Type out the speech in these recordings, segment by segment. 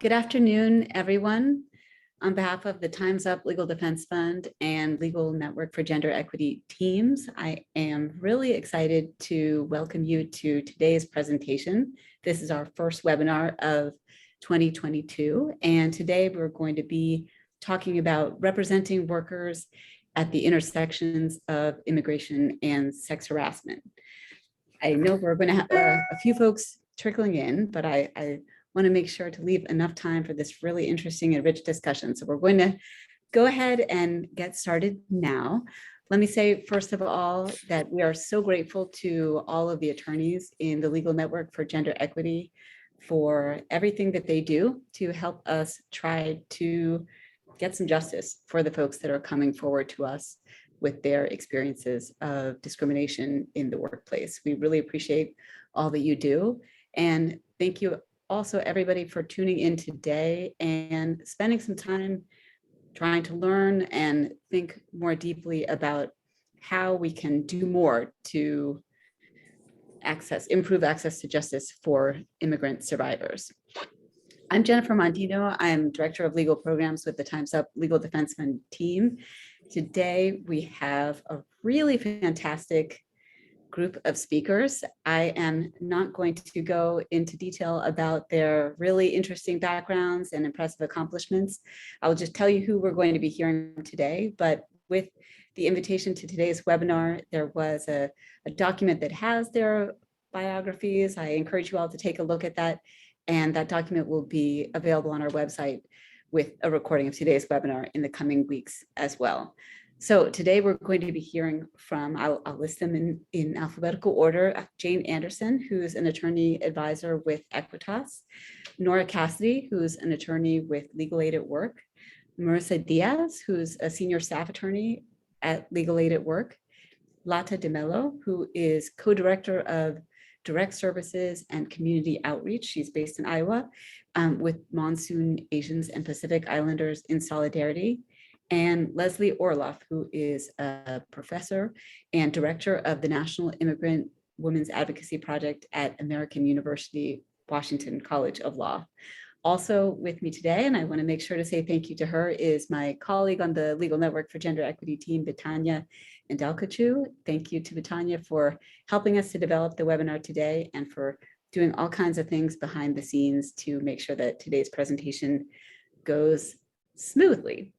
Good afternoon, everyone. On behalf of the Time's Up Legal Defense Fund and Legal Network for Gender Equity teams, I am really excited to welcome you to today's presentation. This is our first webinar of 2022, and today we're going to be talking about representing workers at the intersections of immigration and sex harassment. I know we're going to have a few folks trickling in, but I want to make sure to leave enough time for this really interesting and rich discussion. So we're going to go ahead and get started now. Let me say, first of all, that we are so grateful to all of the attorneys in the Legal Network for Gender Equity for everything that they do to help us try to get some justice for the folks that are coming forward to us with their experiences of discrimination in the workplace. We really appreciate all that you do. And thank you also everybody for tuning in today and spending some time trying to learn and think more deeply about how we can do more to improve access to justice for immigrant survivors. I'm Jennifer Mondino. I'm Director of Legal Programs with the Time's Up Legal Defense Fund team. Today, we have a really fantastic group of speakers. I am not going to go into detail about their really interesting backgrounds and impressive accomplishments. I'll just tell you who we're going to be hearing today, but with the invitation to today's webinar, there was a document that has their biographies. I encourage you all to take a look at that, and that document will be available on our website with a recording of today's webinar in the coming weeks as well. So today we're going to be hearing from, I'll list them in alphabetical order, Jane Anderson, who's an attorney advisor with Equitas, Nora Cassidy, who's an attorney with Legal Aid at Work, Marissa Diaz, who's a senior staff attorney at Legal Aid at Work, Lata DeMello, who is co-director of Direct Services and Community Outreach. She's based in Iowa with Monsoon Asians and Pacific Islanders in Solidarity, and Leslie Orloff, who is a professor and director of the National Immigrant Women's Advocacy Project at American University, Washington College of Law. Also with me today, and I want to make sure to say thank you to her, is my colleague on the Legal Network for Gender Equity team, Betania Ndalkachu. Thank you to Betania for helping us to develop the webinar today and for doing all kinds of things behind the scenes to make sure that today's presentation goes smoothly.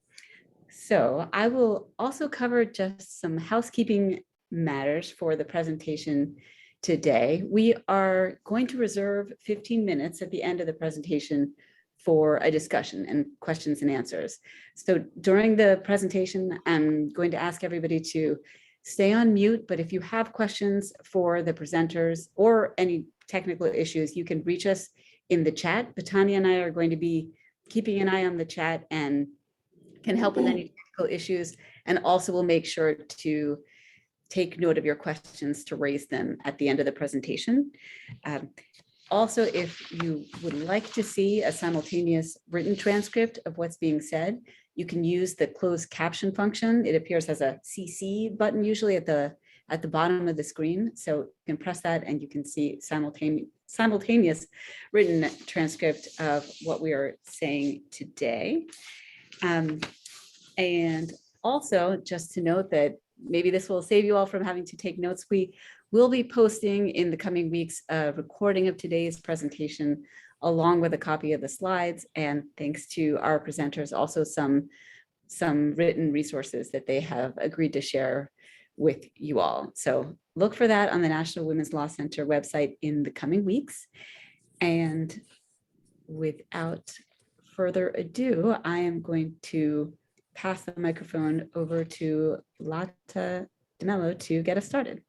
So I will also cover just some housekeeping matters for the presentation today. We are going to reserve 15 minutes at the end of the presentation for a discussion and questions and answers. So during the presentation, I'm going to ask everybody to stay on mute, but if you have questions for the presenters or any technical issues, you can reach us in the chat. Betania and I are going to be keeping an eye on the chat and can help with any technical issues, and also will make sure to take note of your questions to raise them at the end of the presentation. Also, if you would like to see a simultaneous written transcript of what's being said, you can use the closed caption function. It appears as a CC button, usually at the bottom of the screen. So you can press that and you can see simultaneous written transcript of what we are saying today. And also, just to note that maybe this will save you all from having to take notes, we will be posting in the coming weeks a recording of today's presentation along with a copy of the slides, and thanks to our presenters, also some written resources that they have agreed to share with you all. So look for that on the National Women's Law Center website in the coming weeks. And without further ado, I am going to pass the microphone over to Lata DeMello to get us started.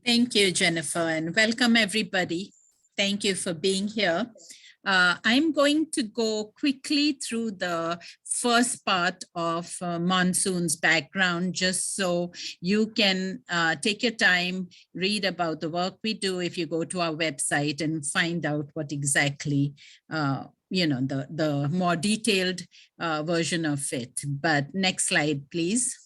Thank you, Jennifer, and welcome everybody. Thank you for being here. I'm going to go quickly through the first part of Monsoon's background, just so you can take your time, read about the work we do if you go to our website and find out what exactly, the more detailed version of it. But next slide, please.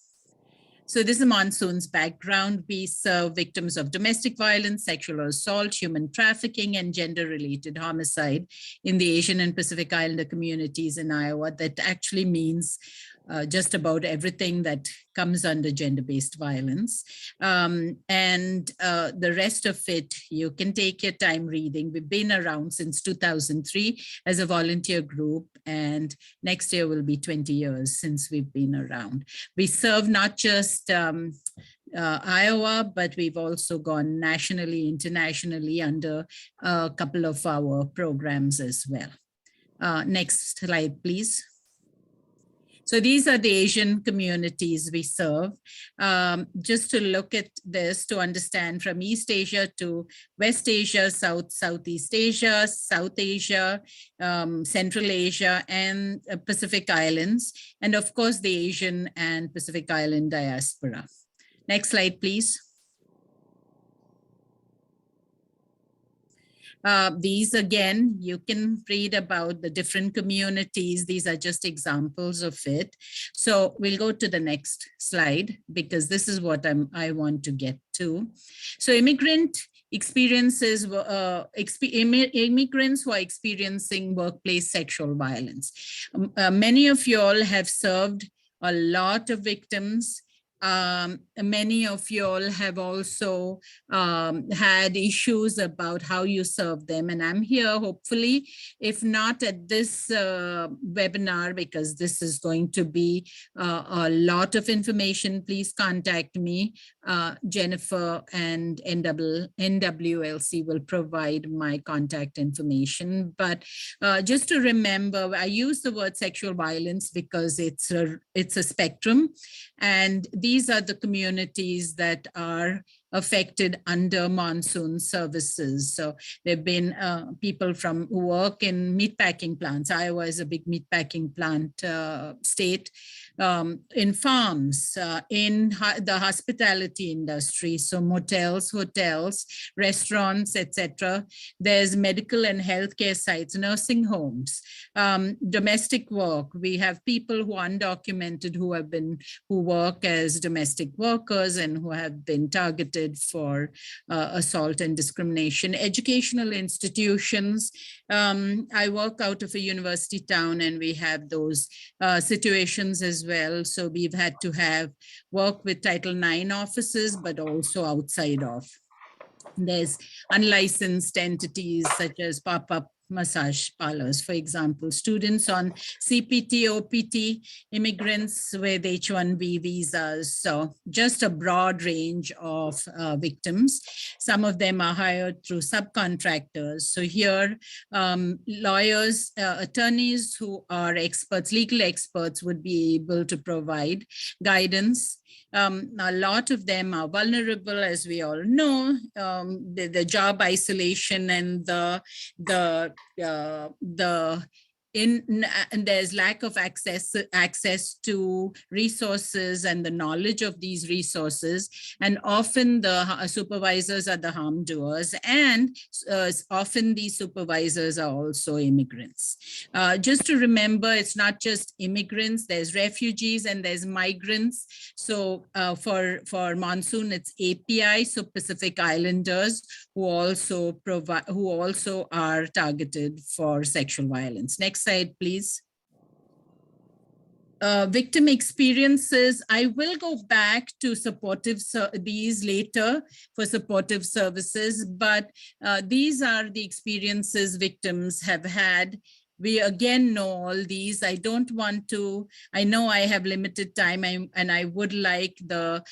So this is Monsoon's background. We serve victims of domestic violence, sexual assault, human trafficking, and gender-related homicide in the Asian and Pacific Islander communities in Iowa. That actually means just about everything that comes under gender-based violence. And the rest of it, you can take your time reading. We've been around since 2003 as a volunteer group, and next year will be 20 years since we've been around. We serve not just Iowa, but we've also gone nationally, internationally under a couple of our programs as well. Next slide, please. So these are the Asian communities we serve. Just to look at this, to understand from East Asia to West Asia, Southeast Asia, South Asia, Central Asia, and Pacific Islands, and of course the Asian and Pacific Island diaspora. Next slide, please. These again, you can read about the different communities. These are just examples of it. So we'll go to the next slide because this is what I want to get to. So immigrant experiences, immigrants who are experiencing workplace sexual violence. Many of you all have served a lot of victims. Many of you all have also had issues about how you serve them, and I'm here hopefully, if not at this webinar, because this is going to be a lot of information, please contact me. Jennifer and NWLC will provide my contact information, but just to remember, I use the word sexual violence because it's a spectrum, and these are the communities that are affected under monsoon services. So there've been people who work in meatpacking plants. Iowa is a big meatpacking plant state. In farms, in the hospitality industry, so motels, hotels, restaurants, etc. There's medical and healthcare sites, nursing homes, domestic work. We have people who are undocumented who work as domestic workers and who have been targeted for assault and discrimination. Educational institutions. I work out of a university town, and we have those situations as well. So we've had to work with Title IX offices, but also outside of. There's unlicensed entities such as pop-up massage parlors, for example, students on CPT, OPT, immigrants with H-1B visas. So just a broad range of victims. Some of them are hired through subcontractors. So here, lawyers, attorneys who are experts, legal experts would be able to provide guidance. A lot of them are vulnerable, as we all know. The job isolation and and there's lack of access to resources and the knowledge of these resources, and often the supervisors are the harm doers, and often these supervisors are also immigrants. Just to remember, it's not just immigrants, there's refugees and there's migrants. So for monsoon, it's API, so Pacific Islanders, who also are targeted for sexual violence. Next slide, please. Victim experiences. I will go back to these later for supportive services, but these are the experiences victims have had. We again know all these. I don't want to, I know I have limited time, and I would like the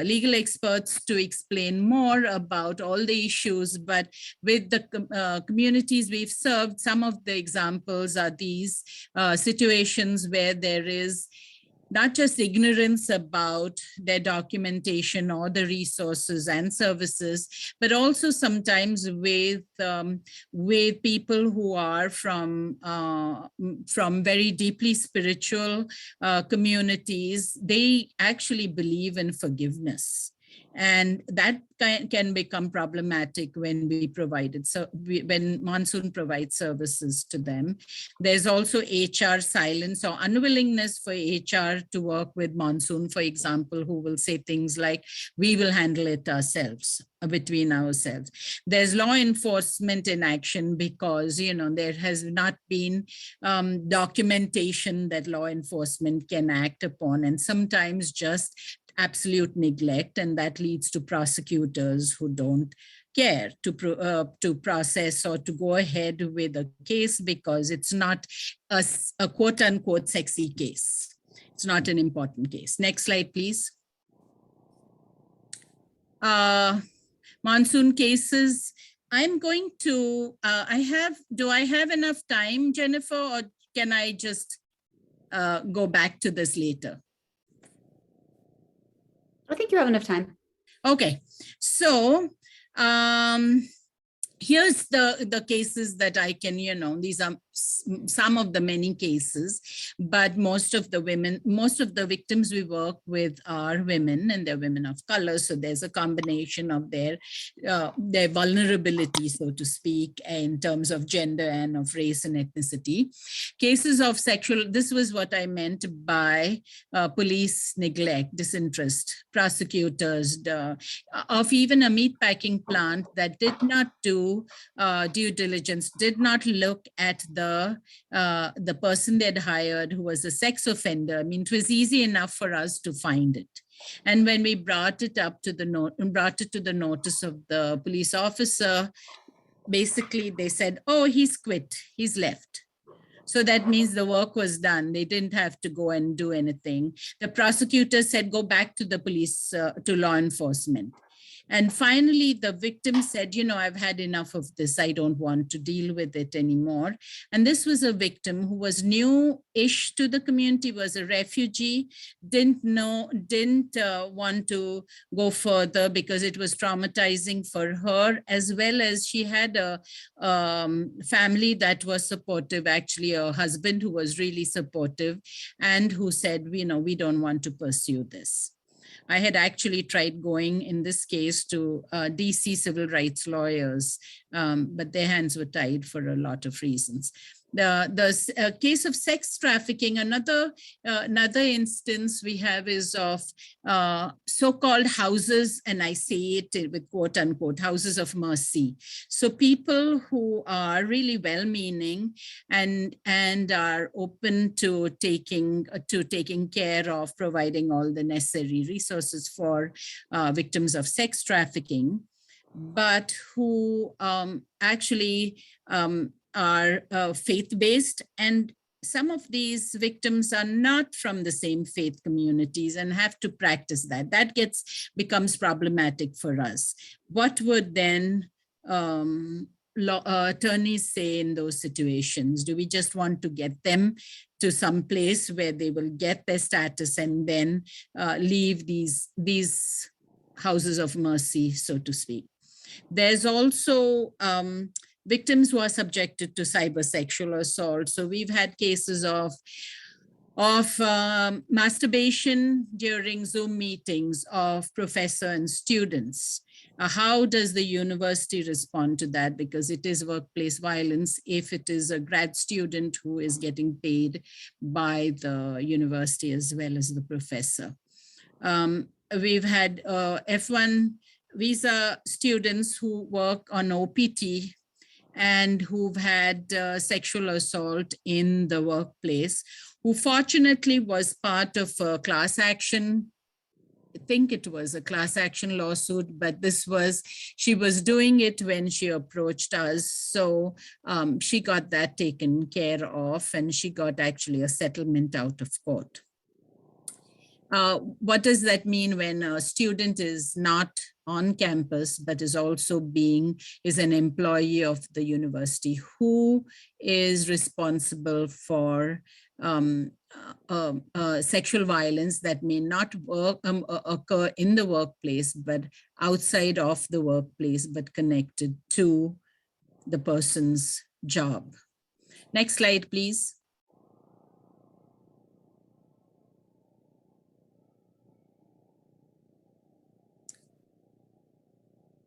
legal experts to explain more about all the issues, but with the communities we've served, some of the examples are these situations where there is not just ignorance about their documentation or the resources and services, but also sometimes with people who are from very deeply spiritual communities. They actually believe in forgiveness. And that can become problematic when we provided, so when Monsoon provides services to them. There's also HR silence or unwillingness for HR to work with Monsoon, for example, who will say things like, we will handle it ourselves, between ourselves. There's law enforcement inaction because, there has not been documentation that law enforcement can act upon, and sometimes just absolute neglect, and that leads to prosecutors who don't care to process or to go ahead with a case because it's not a quote unquote sexy case. It's not an important case. Next slide, please. Monsoon cases. I'm going to, do I have enough time, Jennifer, or can I just go back to this later? I think you have enough time. Okay, so here's the cases that I can, these are some of the many cases, but most of the victims we work with are women, and they're women of color. So there's a combination of their vulnerability, so to speak, in terms of gender and of race and ethnicity. Cases of sexual, this was what I meant by police neglect, disinterest, prosecutors, of even a meatpacking plant that did not do due diligence, did not look at the person they'd hired who was a sex offender. I mean, it was easy enough for us to find it. And when we brought it to the notice of the police officer, basically they said, oh, he's quit, he's left. So that means the work was done. They didn't have to go and do anything. The prosecutor said, go back to the police, to law enforcement. And finally, the victim said, I've had enough of this. I don't want to deal with it anymore. And this was a victim who was new-ish to the community, was a refugee, didn't want to go further because it was traumatizing for her, as well as she had a family that was supportive, actually a husband who was really supportive and who said, we don't want to pursue this. I had actually tried going in this case to DC civil rights lawyers, but their hands were tied for a lot of reasons. The case of sex trafficking, another instance we have is of so-called houses, and I say it with quote unquote, houses of mercy. So people who are really well-meaning and are open to taking care of providing all the necessary resources for victims of sex trafficking, but who actually are faith-based, and some of these victims are not from the same faith communities and have to practice that. That becomes problematic for us. What would then attorneys say in those situations? Do we just want to get them to some place where they will get their status and then leave these houses of mercy, so to speak? There's also victims who are subjected to cyber sexual assault. So we've had cases of masturbation during Zoom meetings of professor and students. How does the university respond to that? Because it is workplace violence if it is a grad student who is getting paid by the university as well as the professor. We've had F1 visa students who work on OPT and who've had sexual assault in the workplace, who fortunately was part of a class action. I think it was a class action lawsuit, but she was doing it when she approached us. So she got that taken care of, and she got actually a settlement out of court. What does that mean when a student is not on campus, but is also is an employee of the university? Who is responsible for sexual violence that may not occur in the workplace, but outside of the workplace, but connected to the person's job? Next slide, please.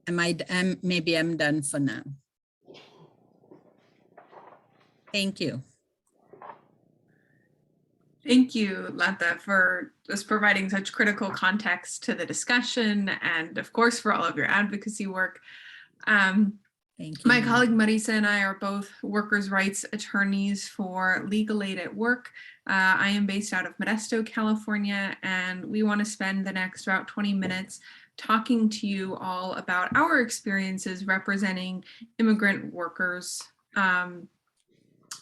maybe I'm done for now. Thank you. Thank you, Lata, for just providing such critical context to the discussion and, of course, for all of your advocacy work. Thank you. My colleague Marisa and I are both workers' rights attorneys for Legal Aid at Work. I am based out of Modesto, California, and we want to spend the next about 20 minutes talking to you all about our experiences representing immigrant workers,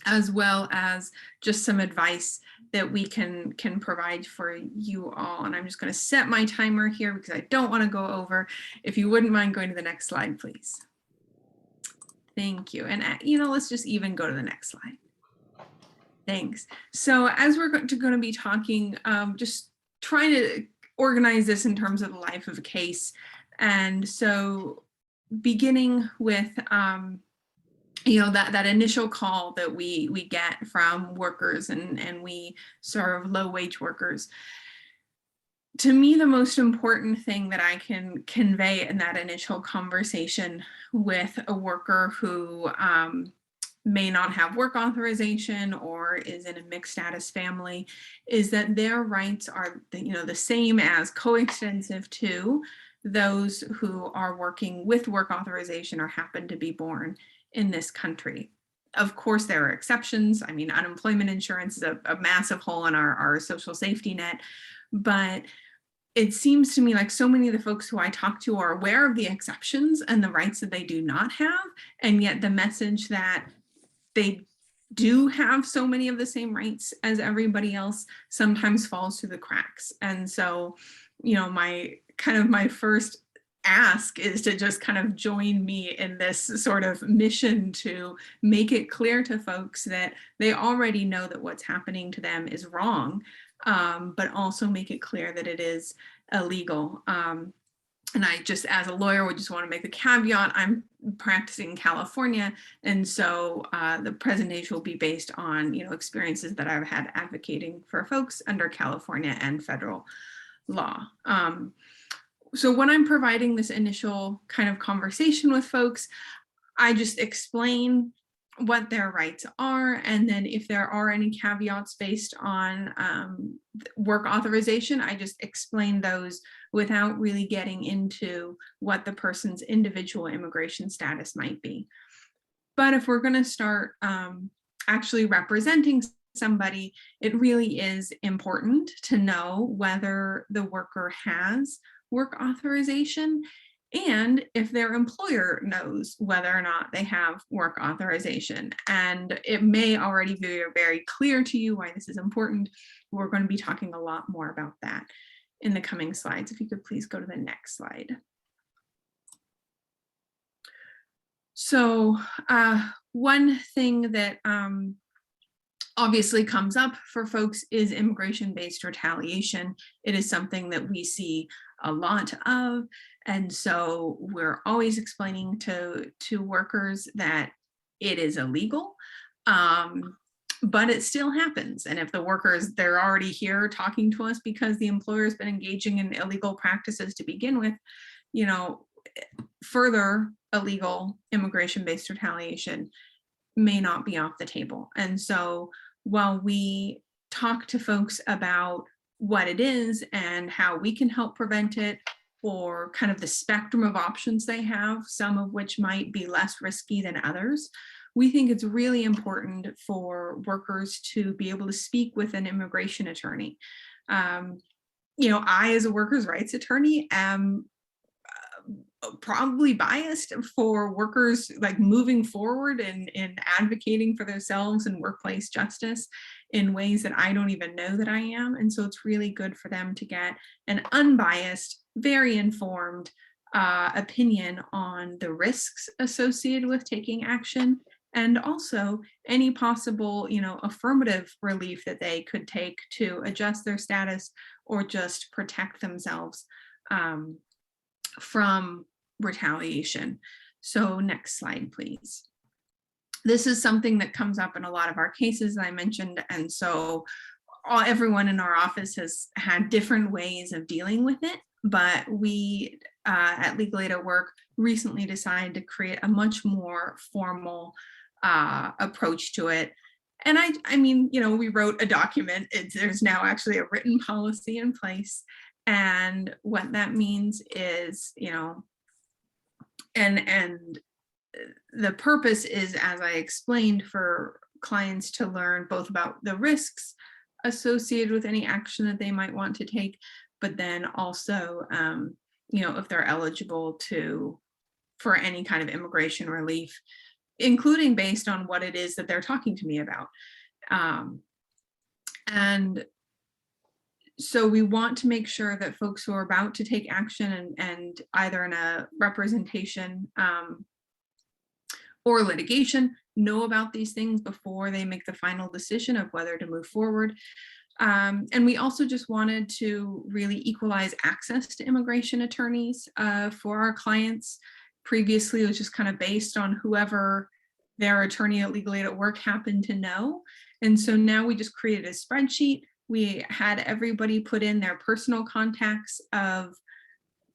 as well as just some advice that we can provide for you all. And I'm just going to set my timer here because I don't want to go over. If you wouldn't mind going to the next slide, please. Thank you. And let's just even go to the next slide. Thanks. So as we're going to be talking, just trying to organize this in terms of the life of a case. And so beginning with that initial call that we get from workers, and we serve low wage workers. To me, the most important thing that I can convey in that initial conversation with a worker who may not have work authorization or is in a mixed status family is that their rights are the same as coextensive to those who are working with work authorization or happen to be born in this country. Of course, there are exceptions. I mean, unemployment insurance is a massive hole in our social safety net, but it seems to me like so many of the folks who I talk to are aware of the exceptions and the rights that they do not have, and yet the message that they do have so many of the same rights as everybody else sometimes falls through the cracks. And so, my first ask is to just kind of join me in this sort of mission to make it clear to folks that they already know that what's happening to them is wrong, but also make it clear that it is illegal. And I just, as a lawyer, would just want to make a caveat. I'm practicing in California, and so the presentation will be based on experiences that I've had advocating for folks under California and federal law. So when I'm providing this initial kind of conversation with folks, I just explain what their rights are, and then if there are any caveats based on work authorization, I just explain those without really getting into what the person's individual immigration status might be. But if we're going to start actually representing somebody, it really is important to know whether the worker has work authorization and if their employer knows whether or not they have work authorization. And it may already be very clear to you why this is important. We're going to be talking a lot more about that in the coming slides. If you could please go to the next slide. So one thing that obviously comes up for folks is immigration-based retaliation. It is something that we see a lot of. And so we're always explaining to workers that it is illegal, but it still happens. And if the workers, they're already here talking to us because the employer has been engaging in illegal practices to begin with, further illegal immigration-based retaliation may not be off the table. And so while we talk to folks about what it is and how we can help prevent it, or kind of the spectrum of options they have, some of which might be less risky than others, we think it's really important for workers to be able to speak with an immigration attorney. I, as a workers' rights attorney, am probably biased for workers like moving forward and advocating for themselves and workplace justice in ways that I don't even know that I am. And so it's really good for them to get an unbiased, very informed opinion on the risks associated with taking action, and also any possible, affirmative relief that they could take to adjust their status or just protect themselves from retaliation. So next slide, please. This is something that comes up in a lot of our cases, I mentioned, and so everyone in our office has had different ways of dealing with it, but we at Legal Aid at Work recently decided to create a much more formal approach to it. And I mean, you know, we wrote a document. There's now actually a written policy in place. And what that means is, you know, and the purpose is, as I explained, for clients to learn both about the risks associated with any action that they might want to take, but then also, you know, if they're eligible for any kind of immigration relief, including based on what it is that they're talking to me about. And so we want to make sure that folks who are about to take action and either in a representation or litigation know about these things before they make the final decision of whether to move forward. And we also just wanted to really equalize access to immigration attorneys for our clients. Previously, it was just kind of based on whoever their attorney at Legal Aid at Work happened to know. And so now we just created a spreadsheet. We had everybody put in their personal contacts of,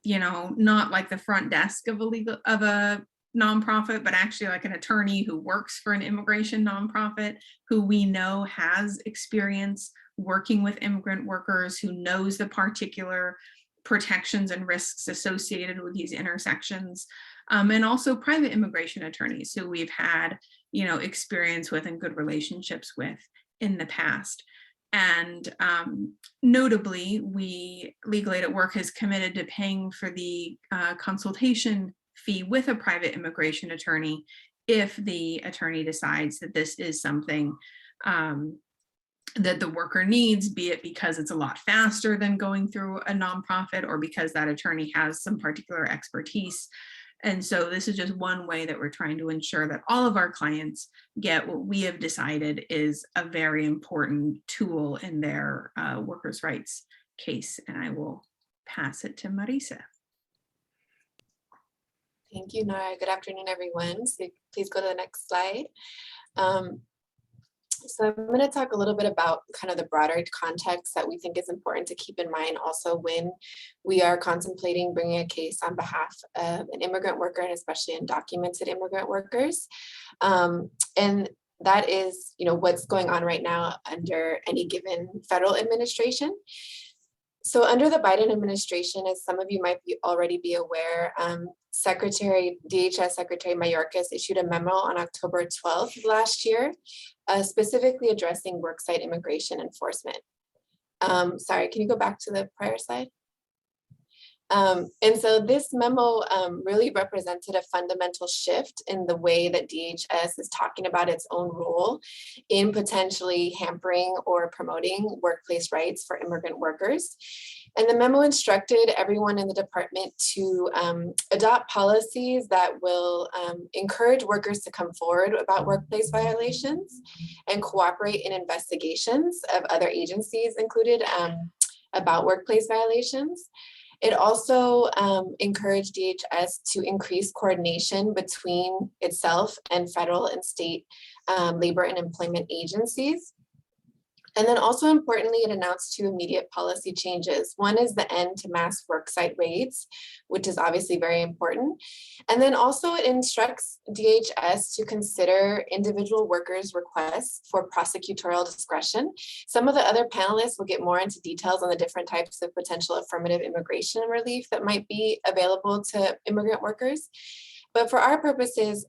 you know, not like the front desk of a nonprofit, but actually like an attorney who works for an immigration nonprofit, who we know has experience working with immigrant workers, who knows the particular protections and risks associated with these intersections, and also private immigration attorneys who we've had, you know, experience with and good relationships with in the past. And notably, Legal Aid at Work has committed to paying for the consultation fee with a private immigration attorney if the attorney decides that this is something that the worker needs, be it because it's a lot faster than going through a nonprofit or because that attorney has some particular expertise. And so this is just one way that we're trying to ensure that all of our clients get what we have decided is a very important tool in their workers' rights case. And I will pass it to Marisa. Thank you, Nora. Good afternoon, everyone. So please go to the next slide. So I'm going to talk a little bit about kind of the broader context that we think is important to keep in mind also when we are contemplating bringing a case on behalf of an immigrant worker, and especially undocumented immigrant workers. And that is, you know, what's going on right now under any given federal administration. So under the Biden administration, as some of you might already be aware, DHS Secretary Mayorkas issued a memo on October 12th of last year, specifically addressing worksite immigration enforcement. Sorry, can you go back to the prior slide? And so this memo really represented a fundamental shift in the way that DHS is talking about its own role in potentially hampering or promoting workplace rights for immigrant workers. And the memo instructed everyone in the department to adopt policies that will encourage workers to come forward about workplace violations and cooperate in investigations of other agencies included about workplace violations. It also encouraged DHS to increase coordination between itself and federal and state labor and employment agencies. And then also importantly, it announced two immediate policy changes. One is the end to mass worksite raids, which is obviously very important. And then also it instructs DHS to consider individual workers' requests for prosecutorial discretion. Some of the other panelists will get more into details on the different types of potential affirmative immigration relief that might be available to immigrant workers. But for our purposes,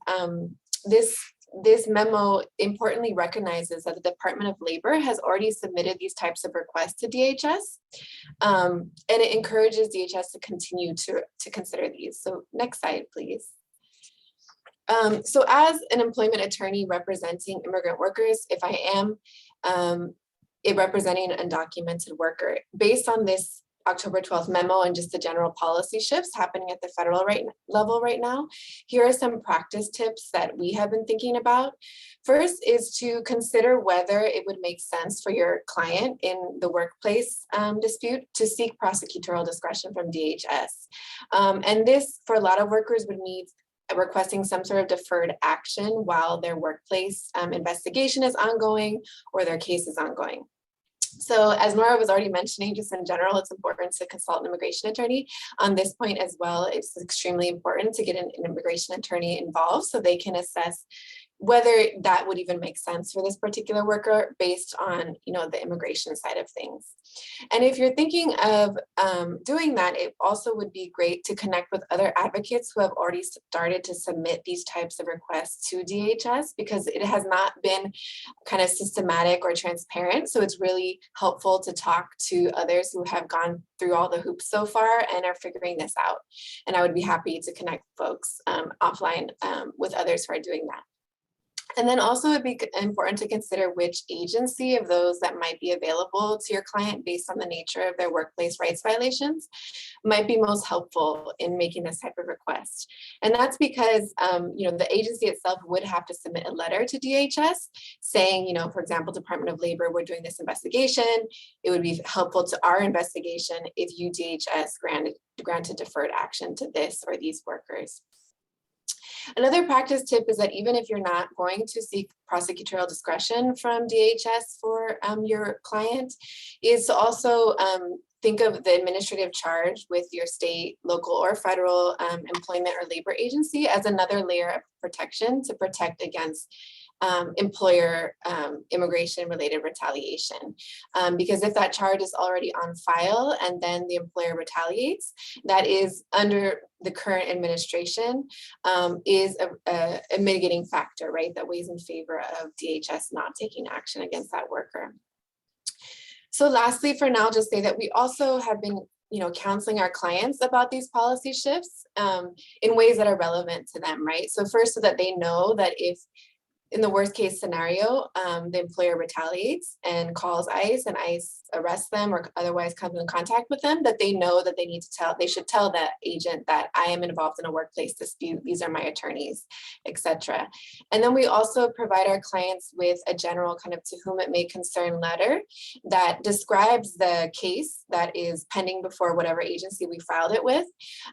this memo importantly recognizes that the Department of Labor has already submitted these types of requests to DHS, and it encourages DHS to continue to consider these. So next slide, please. So as an employment attorney representing immigrant workers, if I am representing an undocumented worker, based on this October 12th memo and just the general policy shifts happening at the federal level right now, here are some practice tips that we have been thinking about. First is to consider whether it would make sense for your client in the workplace dispute to seek prosecutorial discretion from DHS. And this, for a lot of workers, would mean requesting some sort of deferred action while their workplace investigation is ongoing or their case is ongoing. So as Nora was already mentioning, just in general, it's important to consult an immigration attorney. On this point as well, it's extremely important to get an immigration attorney involved so they can assess whether that would even make sense for this particular worker based on, the immigration side of things. And if you're thinking of doing that, it also would be great to connect with other advocates who have already started to submit these types of requests to DHS, because it has not been kind of systematic or transparent. So it's really helpful to talk to others who have gone through all the hoops so far and are figuring this out. And I would be happy to connect folks offline with others who are doing that. And then also it'd be important to consider which agency of those that might be available to your client based on the nature of their workplace rights violations might be most helpful in making this type of request. And that's because, the agency itself would have to submit a letter to DHS saying, for example, Department of Labor, we're doing this investigation. It would be helpful to our investigation if you, DHS, granted deferred action to this or these workers. Another practice tip is that even if you're not going to seek prosecutorial discretion from DHS for your client, is to also think of the administrative charge with your state, local, or federal employment or labor agency as another layer of protection to protect against employer immigration related retaliation. Because if that charge is already on file and then the employer retaliates, that is under the current administration is a mitigating factor, right? That weighs in favor of DHS not taking action against that worker. So lastly, for now, just say that we also have been counseling our clients about these policy shifts in ways that are relevant to them, right? So first, so that they know that if in the worst case scenario, the employer retaliates and calls ICE and ICE arrests them or otherwise comes in contact with them, that they know that they should tell that agent that I am involved in a workplace dispute, these are my attorneys, etc. And then we also provide our clients with a general kind of to whom it may concern letter that describes the case that is pending before whatever agency we filed it with,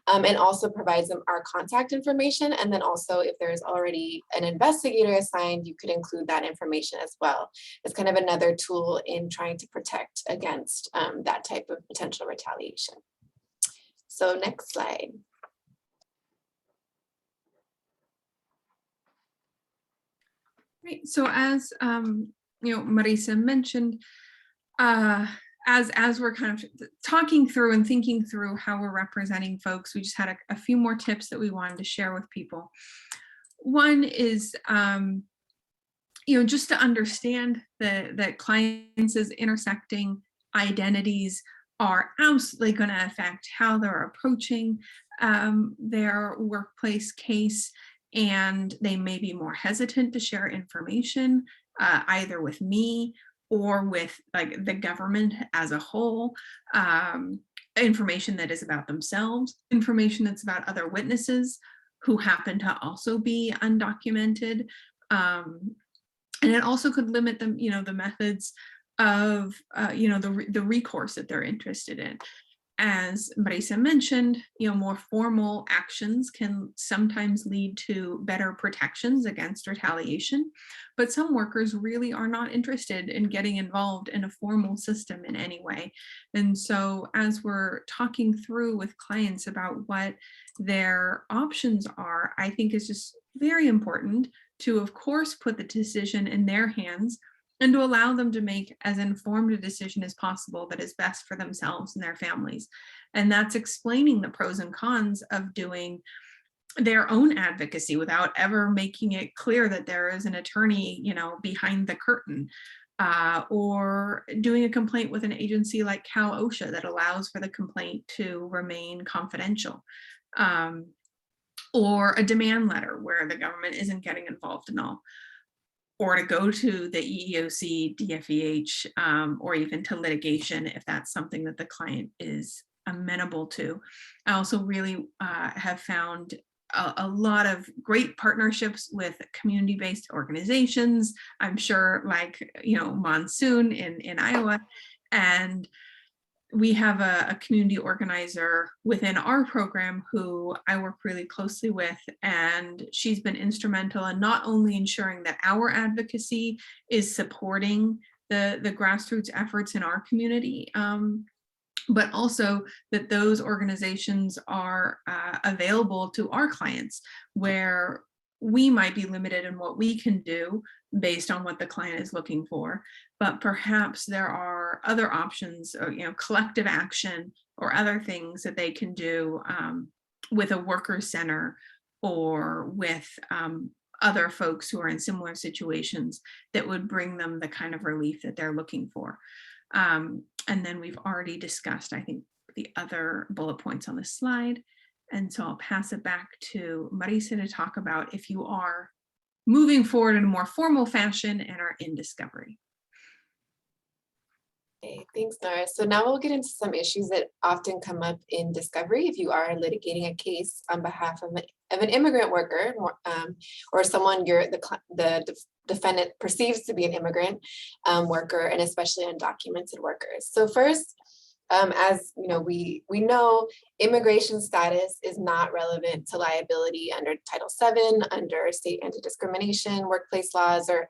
and also provides them our contact information. And then also if there is already an investigator assigned, you could include that information as well. It's kind of another tool in trying to protect against that type of potential retaliation. So next slide. Great. So as Marisa mentioned, as we're kind of talking through and thinking through how we're representing folks, we just had a few more tips that we wanted to share with people. One is just to understand that clients' intersecting identities are absolutely going to affect how they're approaching their workplace case, and they may be more hesitant to share information either with me or with like the government as a whole, information that is about themselves, information that's about other witnesses who happen to also be undocumented. And it also could limit them, the methods of, the recourse that they're interested in. As Marisa mentioned, more formal actions can sometimes lead to better protections against retaliation, but some workers really are not interested in getting involved in a formal system in any way. And so as we're talking through with clients about what their options are, I think it's just very important to, of course, put the decision in their hands and to allow them to make as informed a decision as possible that is best for themselves and their families. And that's explaining the pros and cons of doing their own advocacy without ever making it clear that there is an attorney, behind the curtain, or doing a complaint with an agency like Cal OSHA that allows for the complaint to remain confidential. Or a demand letter where the government isn't getting involved in all, or to go to the EEOC, DFEH, or even to litigation if that's something that the client is amenable to. I also really have found a lot of great partnerships with community-based organizations. I'm sure like, Monsoon in Iowa, and we have a community organizer within our program who I work really closely with, and she's been instrumental in not only ensuring that our advocacy is supporting the grassroots efforts in our community, but also that those organizations are available to our clients, where we might be limited in what we can do based on what the client is looking for, but perhaps there are other options, or, collective action or other things that they can do with a worker center or with other folks who are in similar situations that would bring them the kind of relief that they're looking for. And then we've already discussed, I think, the other bullet points on the slide. And so I'll pass it back to Marisa to talk about if you are moving forward in a more formal fashion and are in discovery. Okay, thanks, Nora. So now we'll get into some issues that often come up in discovery if you are litigating a case on behalf of an immigrant worker, or someone the defendant perceives to be an immigrant worker, and especially undocumented workers. So first, as we know, immigration status is not relevant to liability under Title VII, under state anti-discrimination, workplace laws, or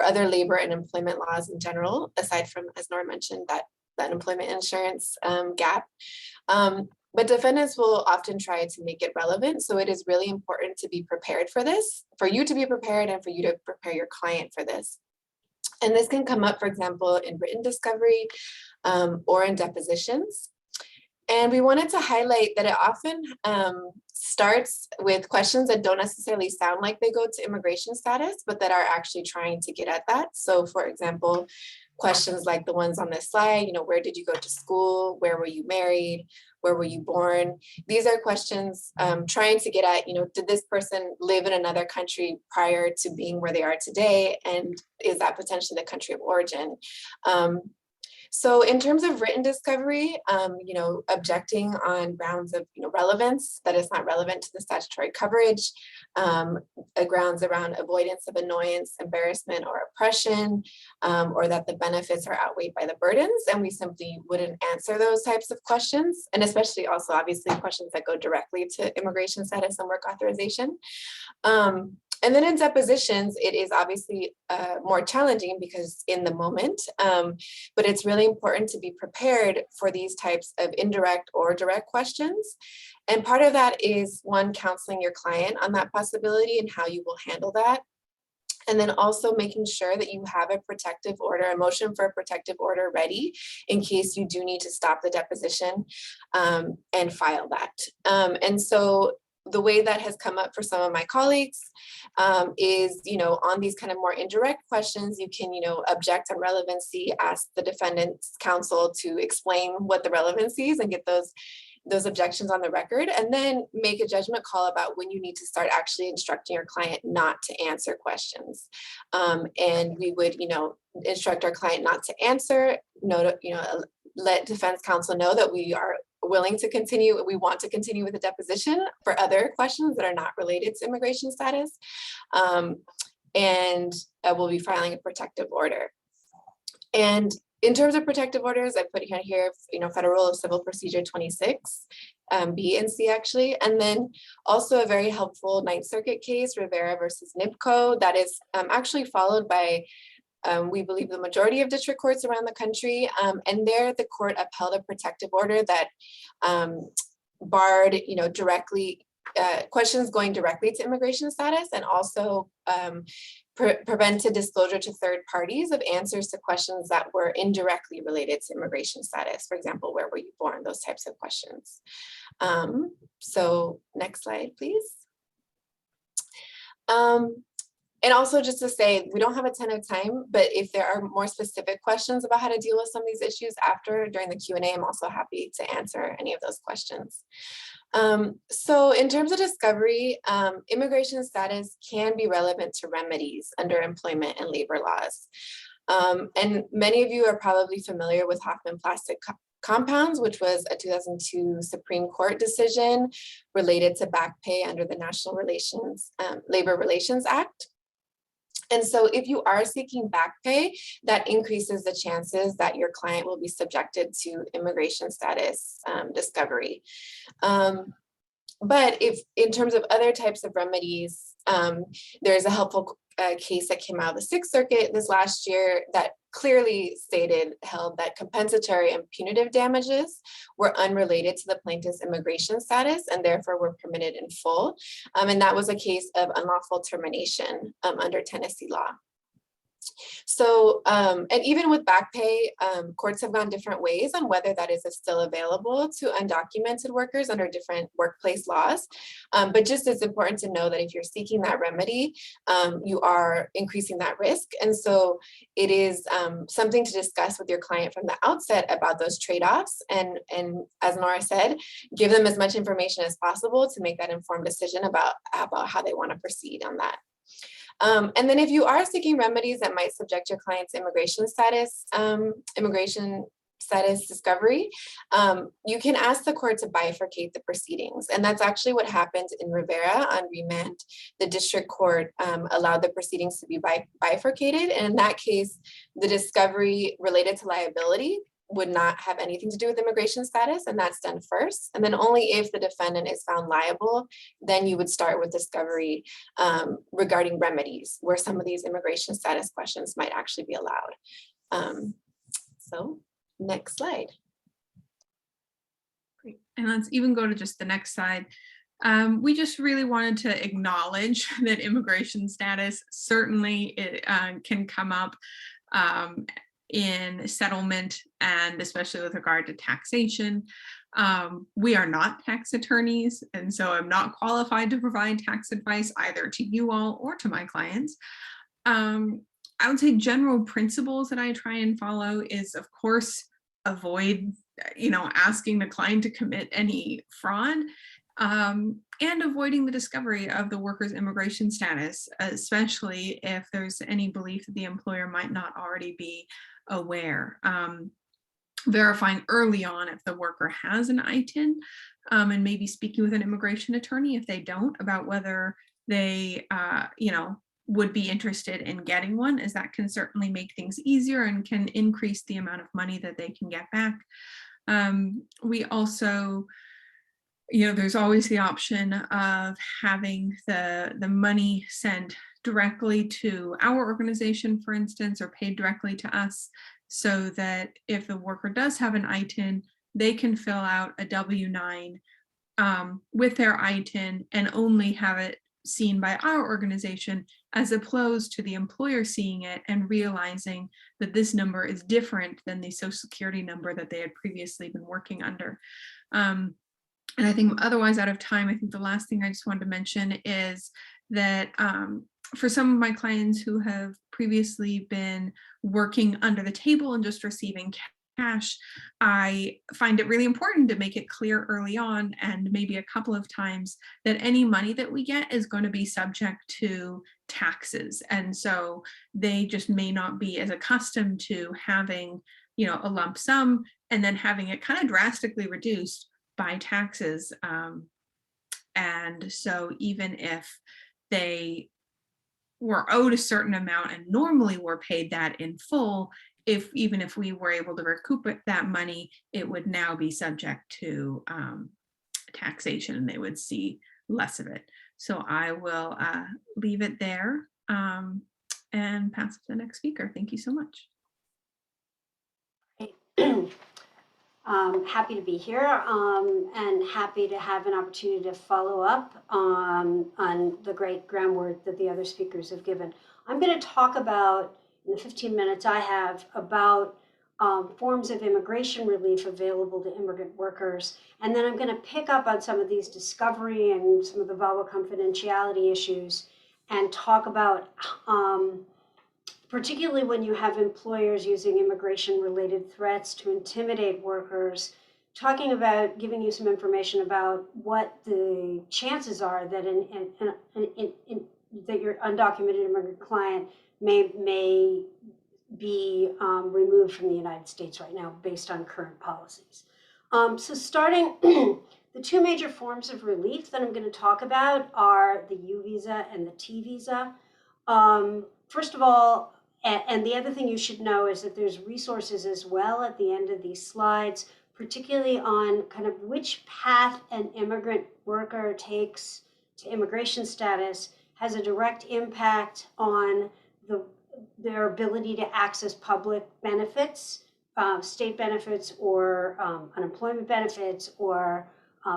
other labor and employment laws in general, aside from, as Nora mentioned, that unemployment insurance gap. But defendants will often try to make it relevant. So it is really important to be prepared for this, for you to be prepared and for you to prepare your client for this. And this can come up, for example, in written discovery or in depositions. And we wanted to highlight that it often starts with questions that don't necessarily sound like they go to immigration status, but that are actually trying to get at that. So for example, questions like the ones on this slide, where did you go to school? Where were you married? Where were you born? These are questions trying to get at, did this person live in another country prior to being where they are today? And is that potentially the country of origin? So in terms of written discovery, objecting on grounds of relevance, that is not relevant to the statutory coverage, grounds around avoidance of annoyance, embarrassment, or oppression, or that the benefits are outweighed by the burdens, and we simply wouldn't answer those types of questions, and especially also obviously questions that go directly to immigration status and work authorization. And then in depositions, it is obviously more challenging because in the moment, but it's really important to be prepared for these types of indirect or direct questions. And part of that is, one, counseling your client on that possibility and how you will handle that. And then also making sure that you have a protective order, a motion for a protective order ready in case you do need to stop the deposition and file that. And so the way that has come up for some of my colleagues is, on these kind of more indirect questions, you can, object on relevancy, ask the defendant's counsel to explain what the relevancy is and get those objections on the record, and then make a judgment call about when you need to start actually instructing your client not to answer questions. And we would, instruct our client not to answer, let defense counsel know that we are willing to continue, we want to continue with the deposition for other questions that are not related to immigration status. And we'll be filing a protective order. And in terms of protective orders, I put here, Federal Rule of Civil Procedure 26, B and C actually, and then also a very helpful Ninth Circuit case, Rivera versus NIPCO, that is actually followed by, we believe, the majority of district courts around the country. And there the court upheld a protective order that barred, directly questions going directly to immigration status, and also prevented disclosure to third parties of answers to questions that were indirectly related to immigration status. For example, where were you born? Those types of questions. So next slide, please. And also just to say, we don't have a ton of time, but if there are more specific questions about how to deal with some of these issues during the Q&A, I'm also happy to answer any of those questions. So in terms of discovery, immigration status can be relevant to remedies under employment and labor laws. And many of you are probably familiar with Hoffman Plastic Compounds, which was a 2002 Supreme Court decision related to back pay under the National Labor Relations Act. And so if you are seeking back pay, that increases the chances that your client will be subjected to immigration status discovery. But if in terms of other types of remedies, there's a helpful case that came out of the Sixth Circuit this last year that clearly held that compensatory and punitive damages were unrelated to the plaintiff's immigration status and therefore were permitted in full. And that was a case of unlawful termination under Tennessee law. So, and even with back pay, courts have gone different ways on whether that is still available to undocumented workers under different workplace laws. But just it's important to know that if you're seeking that remedy, you are increasing that risk. And so it is something to discuss with your client from the outset about those trade-offs. And as Nora said, give them as much information as possible to make that informed decision about how they want to proceed on that. And then if you are seeking remedies that might subject your client's immigration status discovery, you can ask the court to bifurcate the proceedings. And that's actually what happened in Rivera on remand. The district court allowed the proceedings to be bifurcated. And in that case, the discovery related to liability would not have anything to do with immigration status, and that's done first. And then only if the defendant is found liable, then you would start with discovery regarding remedies, where some of these immigration status questions might actually be allowed. So next slide. Great. And let's even go to just the next slide. We just really wanted to acknowledge that immigration status certainly can come up in settlement, and especially with regard to taxation. We are not tax attorneys, and so I'm not qualified to provide tax advice either to you all or to my clients. I would say general principles that I try and follow is, of course, avoid, asking the client to commit any fraud, and avoiding the discovery of the worker's immigration status, especially if there's any belief that the employer might not already be aware. Verifying early on if the worker has an ITIN, and maybe speaking with an immigration attorney if they don't, about whether they would be interested in getting one, as that can certainly make things easier and can increase the amount of money that they can get back. We also, there's always the option of having the money sent directly to our organization, for instance, or paid directly to us, so that if the worker does have an ITIN, they can fill out a W-9 with their ITIN and only have it seen by our organization, as opposed to the employer seeing it and realizing that this number is different than the Social Security number that they had previously been working under. And I think otherwise out of time, I think the last thing I just wanted to mention is that for some of my clients who have previously been working under the table and just receiving cash, I find it really important to make it clear early on, and maybe a couple of times, that any money that we get is going to be subject to taxes. And so they just may not be as accustomed to having, a lump sum and then having it kind of drastically reduced by taxes. And so even if they were owed a certain amount and normally were paid that in full, even if we were able to recoup that money, it would now be subject to taxation, and they would see less of it. So I will leave it there and pass it to the next speaker. Thank you so much. Happy to be here and happy to have an opportunity to follow up on the great groundwork that the other speakers have given. I'm going to talk about, in the 15 minutes I have, about forms of immigration relief available to immigrant workers. And then I'm going to pick up on some of these discovery and some of the VAWA confidentiality issues and talk about particularly when you have employers using immigration-related threats to intimidate workers, talking about giving you some information about what the chances are that that your undocumented immigrant client may be removed from the United States right now based on current policies. So starting, the two major forms of relief that I'm going to talk about are the U visa and the T visa. First of all, and the other thing you should know is that there's resources as well at the end of these slides, particularly on kind of which path an immigrant worker takes to immigration status has a direct impact on their ability to access public benefits, state benefits, or unemployment benefits, or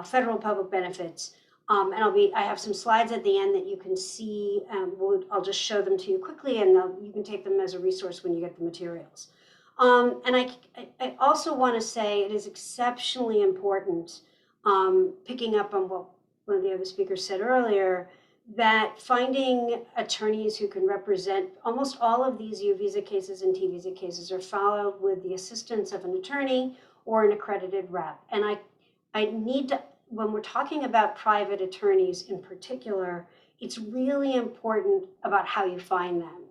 federal public benefits. And I have some slides at the end that you can see. I'll just show them to you quickly, and you can take them as a resource when you get the materials. And I also want to say it is exceptionally important, picking up on what one of the other speakers said earlier, that finding attorneys who can represent almost all of these U visa cases and T visa cases are filed with the assistance of an attorney or an accredited rep. And I need to, when we're talking about private attorneys in particular, it's really important about how you find them.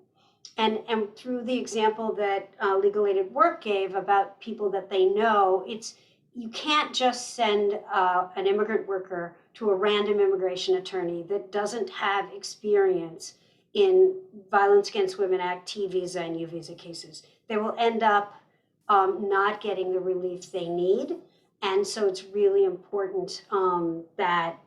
And through the example that Legal Aid at Work gave about people that they know, you can't just send an immigrant worker to a random immigration attorney that doesn't have experience in Violence Against Women Act, T visa, and U visa cases. They will end up not getting the relief they need. And so it's really important that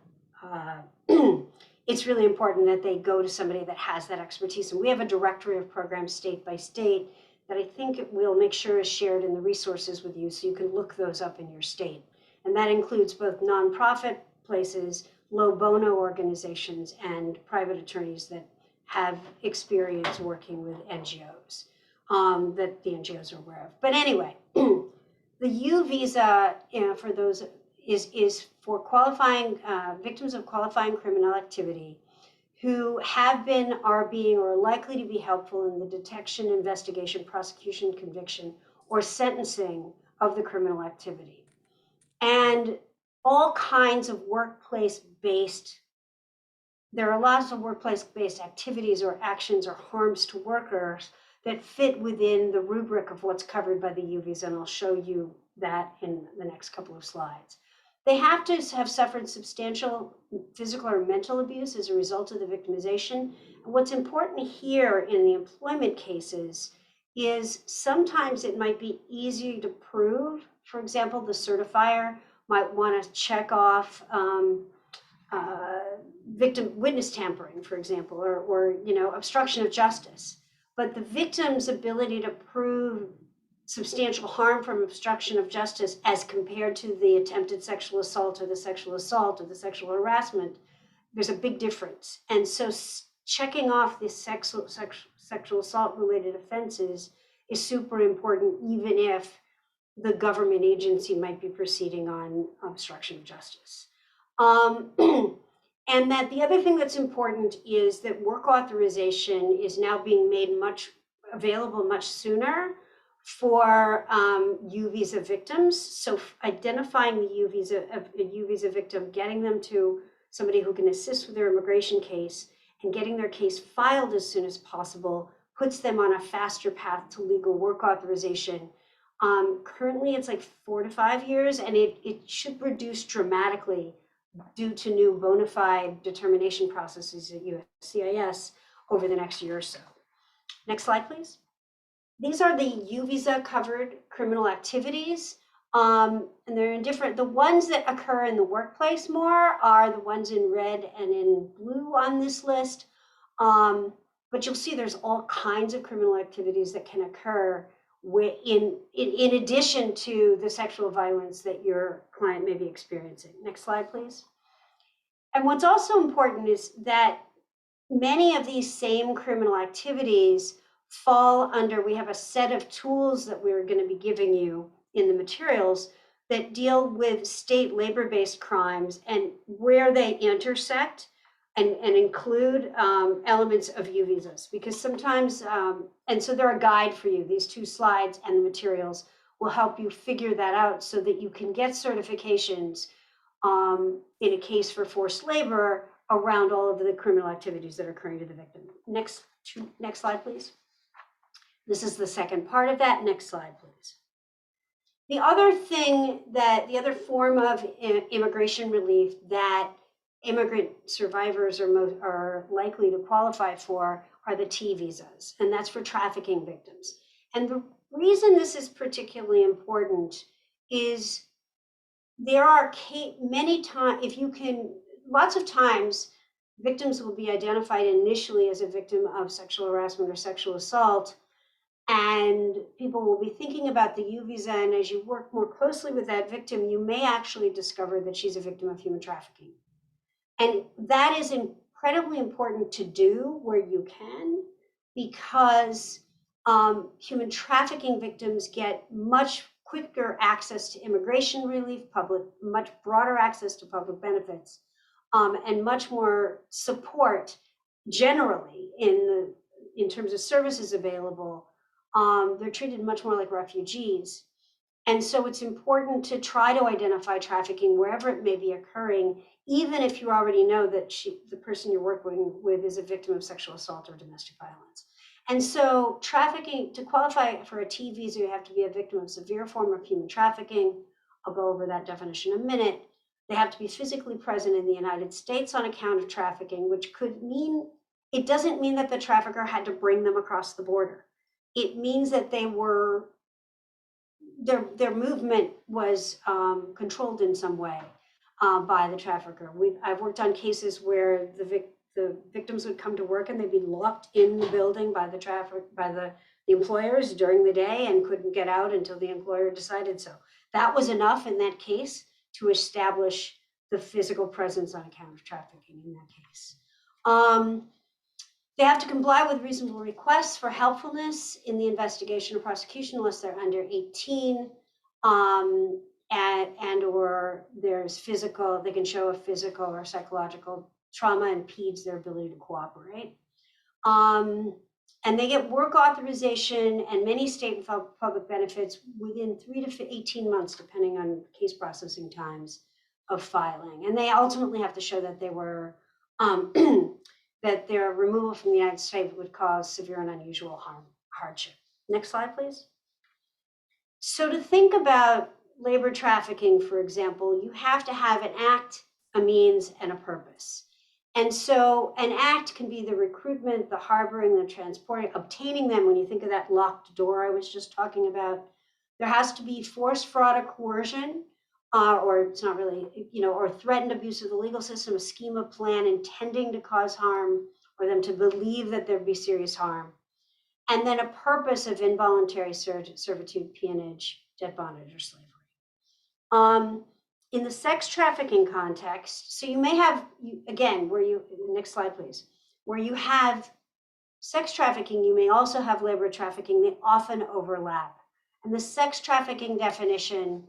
it's really important that they go to somebody that has that expertise. And we have a directory of programs state by state that I think we'll make sure is shared in the resources with you so you can look those up in your state. And that includes both nonprofit places, low bono organizations, and private attorneys that have experience working with NGOs that the NGOs are aware of. But anyway, the U visa, for those is for qualifying victims of qualifying criminal activity who have been, are being, or are likely to be helpful in the detection, investigation, prosecution, conviction, or sentencing of the criminal activity. And all kinds of workplace-based, there are lots of workplace-based activities or actions or harms to workers that fit within the rubric of what's covered by the U visa, and I'll show you that in the next couple of slides. They have to have suffered substantial physical or mental abuse as a result of the victimization. And what's important here in the employment cases is sometimes it might be easier to prove. For example, the certifier might want to check off victim witness tampering, for example, or obstruction of justice. But the victim's ability to prove substantial harm from obstruction of justice as compared to the attempted sexual assault or the sexual harassment, there's a big difference. And so checking off the sexual assault related offenses is super important, even if the government agency might be proceeding on obstruction of justice. And that the other thing that's important is that work authorization is now being made available much sooner for U visa victims. So identifying the U visa victim, getting them to somebody who can assist with their immigration case, and getting their case filed as soon as possible puts them on a faster path to legal work authorization. Currently, it's like 4 to 5 years, and it should reduce dramatically due to new bona fide determination processes at USCIS over the next year or so. Next slide, please. These are the U visa covered criminal activities, and they're in different, the ones that occur in the workplace more are the ones in red and in blue on this list. But you'll see there's all kinds of criminal activities that can occur in addition to the sexual violence that your client may be experiencing. Next slide, please. And what's also important is that many of these same criminal activities fall under, we have a set of tools that we're going to be giving you in the materials that deal with state labor-based crimes and where they intersect and include elements of U visas, because sometimes, and so they're a guide for you. These 2 slides and the materials will help you figure that out so that you can get certifications in a case for forced labor around all of the criminal activities that are occurring to the victim. Next slide, please. This is the second part of that. Next slide, please. The other form of immigration relief that immigrant survivors are likely to qualify for are the T visas, and that's for trafficking victims. And the reason this is particularly important is there are many times, lots of times victims will be identified initially as a victim of sexual harassment or sexual assault. And people will be thinking about the U visa. And as you work more closely with that victim, you may actually discover that she's a victim of human trafficking. And that is incredibly important to do where you can, because human trafficking victims get much quicker access to immigration relief, much broader access to public benefits, and much more support generally in terms of services available. They're treated much more like refugees. And so it's important to try to identify trafficking wherever it may be occurring, even if you already know that the person you're working with is a victim of sexual assault or domestic violence. And so trafficking, to qualify for a T visa, you have to be a victim of severe form of human trafficking. I'll go over that definition in a minute. They have to be physically present in the United States on account of trafficking, which could mean, it doesn't mean that the trafficker had to bring them across the border. It means that they were, their movement was controlled in some way by the trafficker. I've worked on cases where the victims would come to work and they'd be locked in the building by the employers during the day and couldn't get out until the employer decided so. That was enough in that case to establish the physical presence on account of trafficking in that case. They have to comply with reasonable requests for helpfulness in the investigation or prosecution unless they're under 18, and or there's physical, they can show a physical or psychological trauma impedes their ability to cooperate. And they get work authorization and many state and public benefits within 3 to 18 months, depending on case processing times of filing. And they ultimately have to show that they were that their removal from the United States would cause severe and unusual hardship. Next slide, please. So to think about labor trafficking, for example, you have to have an act, a means, and a purpose. And so an act can be the recruitment, the harboring, the transporting, obtaining them. When you think of that locked door I was just talking about, there has to be force, fraud, or coercion, or it's not really, or threatened abuse of the legal system, a scheme, a plan intending to cause harm or them to believe that there'd be serious harm. And then a purpose of involuntary servitude, peonage, debt bondage, or slavery. In the sex trafficking context, so you may have, again, next slide, please, where you have sex trafficking, you may also have labor trafficking. They often overlap. And the sex trafficking definition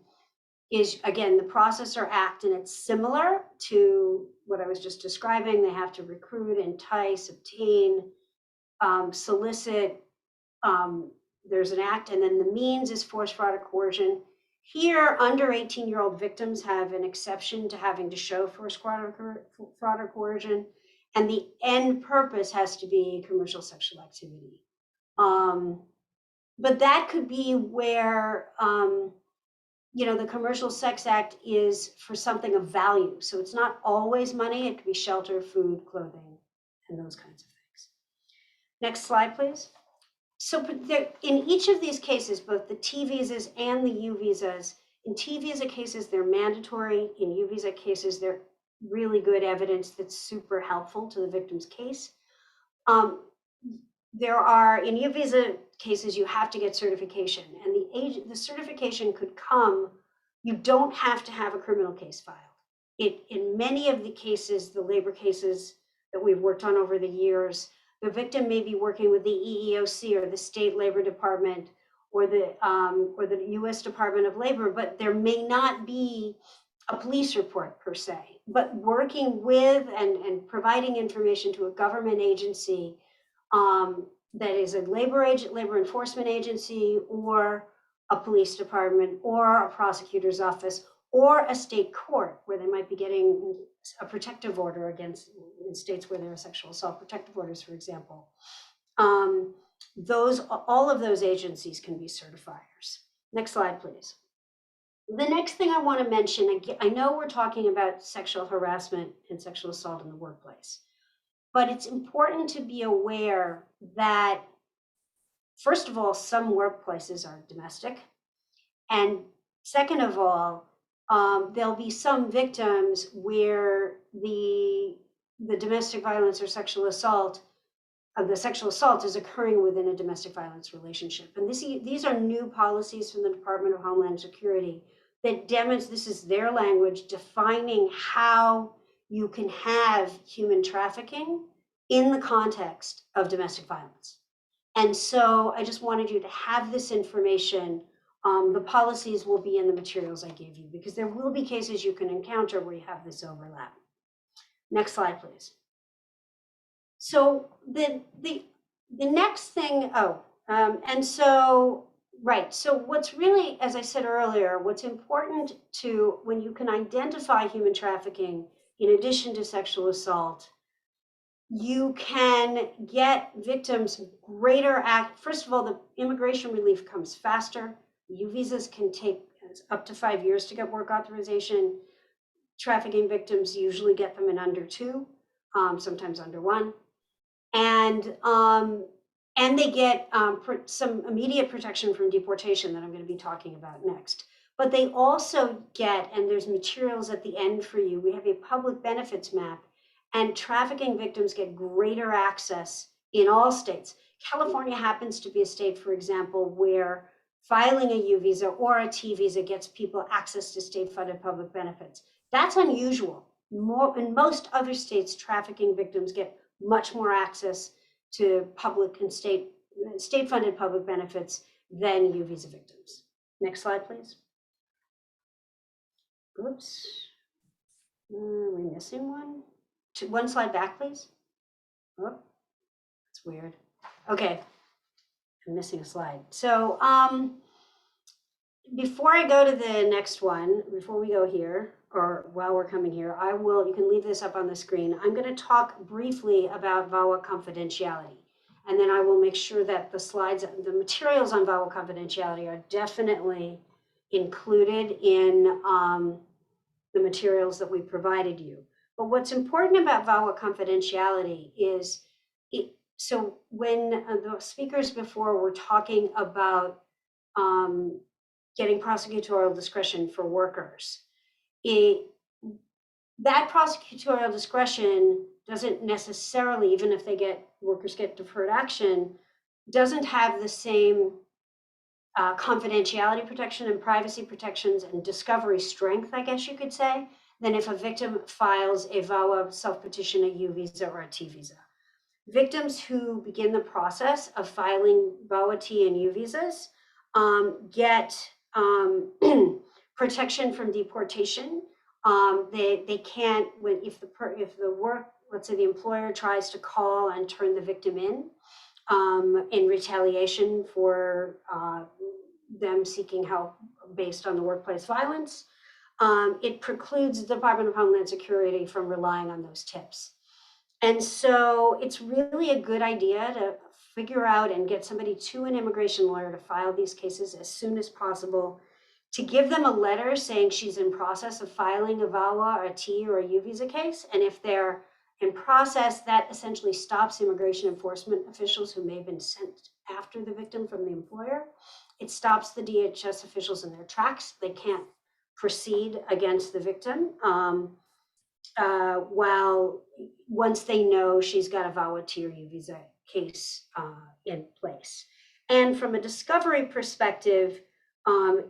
is, again, the processor act, and it's similar to what I was just describing. They have to recruit, entice, obtain, solicit. There's an act, and then the means is force, fraud, or coercion. Here, under 18-year-old victims have an exception to having to show force, fraud, or coercion, and the end purpose has to be commercial sexual activity. But that could be where the Commercial Sex Act is for something of value. So it's not always money. It could be shelter, food, clothing, and those kinds of things. Next slide, please. So in each of these cases, both the T visas and the U visas, in T visa cases, they're mandatory. In U visa cases, they're really good evidence that's super helpful to the victim's case. In U visa cases, you have to get certification, and the certification could come, you don't have to have a criminal case filed. In many of the cases, the labor cases that we've worked on over the years, the victim may be working with the EEOC or the state labor department or the US Department of Labor, but there may not be a police report per se, but working with and providing information to a government agency that is a labor enforcement agency or a police department or a prosecutor's office or a state court where they might be getting a protective order against, in states where there are sexual assault protective orders, for example. All of those agencies can be certifiers. Next slide, please. The next thing I want to mention, I know we're talking about sexual harassment and sexual assault in the workplace, but it's important to be aware that, first of all, some workplaces are domestic. And second of all, there'll be some victims where the the domestic violence or sexual assault, the sexual assault is occurring within a domestic violence relationship. And these are new policies from the Department of Homeland Security that demonstrate, this is their language, defining how you can have human trafficking in the context of domestic violence. And so I just wanted you to have this information. The policies will be in the materials I gave you, because there will be cases you can encounter where you have this overlap. Next slide, please. So the next thing, and so, right, so what's really, as I said earlier, what's important to, when you can identify human trafficking in addition to sexual assault, you can get victims greater first of all, the immigration relief comes faster. U visas can take up to 5 years to get work authorization. Trafficking victims usually get them in under 2, sometimes under 1. And they get some immediate protection from deportation that I'm going to be talking about next. But they also get, and there's materials at the end for you, we have a public benefits map, and trafficking victims get greater access in all states. California happens to be a state, for example, where filing a U visa or a T visa gets people access to state-funded public benefits. That's unusual. In most other states, trafficking victims get much more access to public and state-funded public benefits than U visa victims. Next slide, please. Oops. Are we missing one? One slide back, please. Oh, that's weird. Okay, I'm missing a slide. So before I go to the next one, before we go here, or while we're coming here, you can leave this up on the screen. I'm going to talk briefly about VAWA confidentiality. And then I will make sure that the materials on VAWA confidentiality are definitely included in the materials that we provided you. But what's important about VAWA confidentiality is, so when the speakers before were talking about getting prosecutorial discretion for workers, that prosecutorial discretion doesn't necessarily, even if workers get deferred action, doesn't have the same confidentiality protection and privacy protections and discovery strength, I guess you could say, than if a victim files a VAWA self-petition, a U visa, or a T visa. Victims who begin the process of filing VAWA T and U visas get protection from deportation. They can't, if the work, let's say the employer tries to call and turn the victim in retaliation for them seeking help based on the workplace violence, it precludes the Department of Homeland Security from relying on those tips. And so it's really a good idea to figure out and get somebody to an immigration lawyer to file these cases as soon as possible, to give them a letter saying she's in process of filing a VAWA or a T or a U visa case. And if they're in process, that essentially stops immigration enforcement officials who may have been sent after the victim from the employer. It stops the DHS officials in their tracks. They can't proceed against the victim while once they know she's got a VAWA T or U visa case in place. And from a discovery perspective,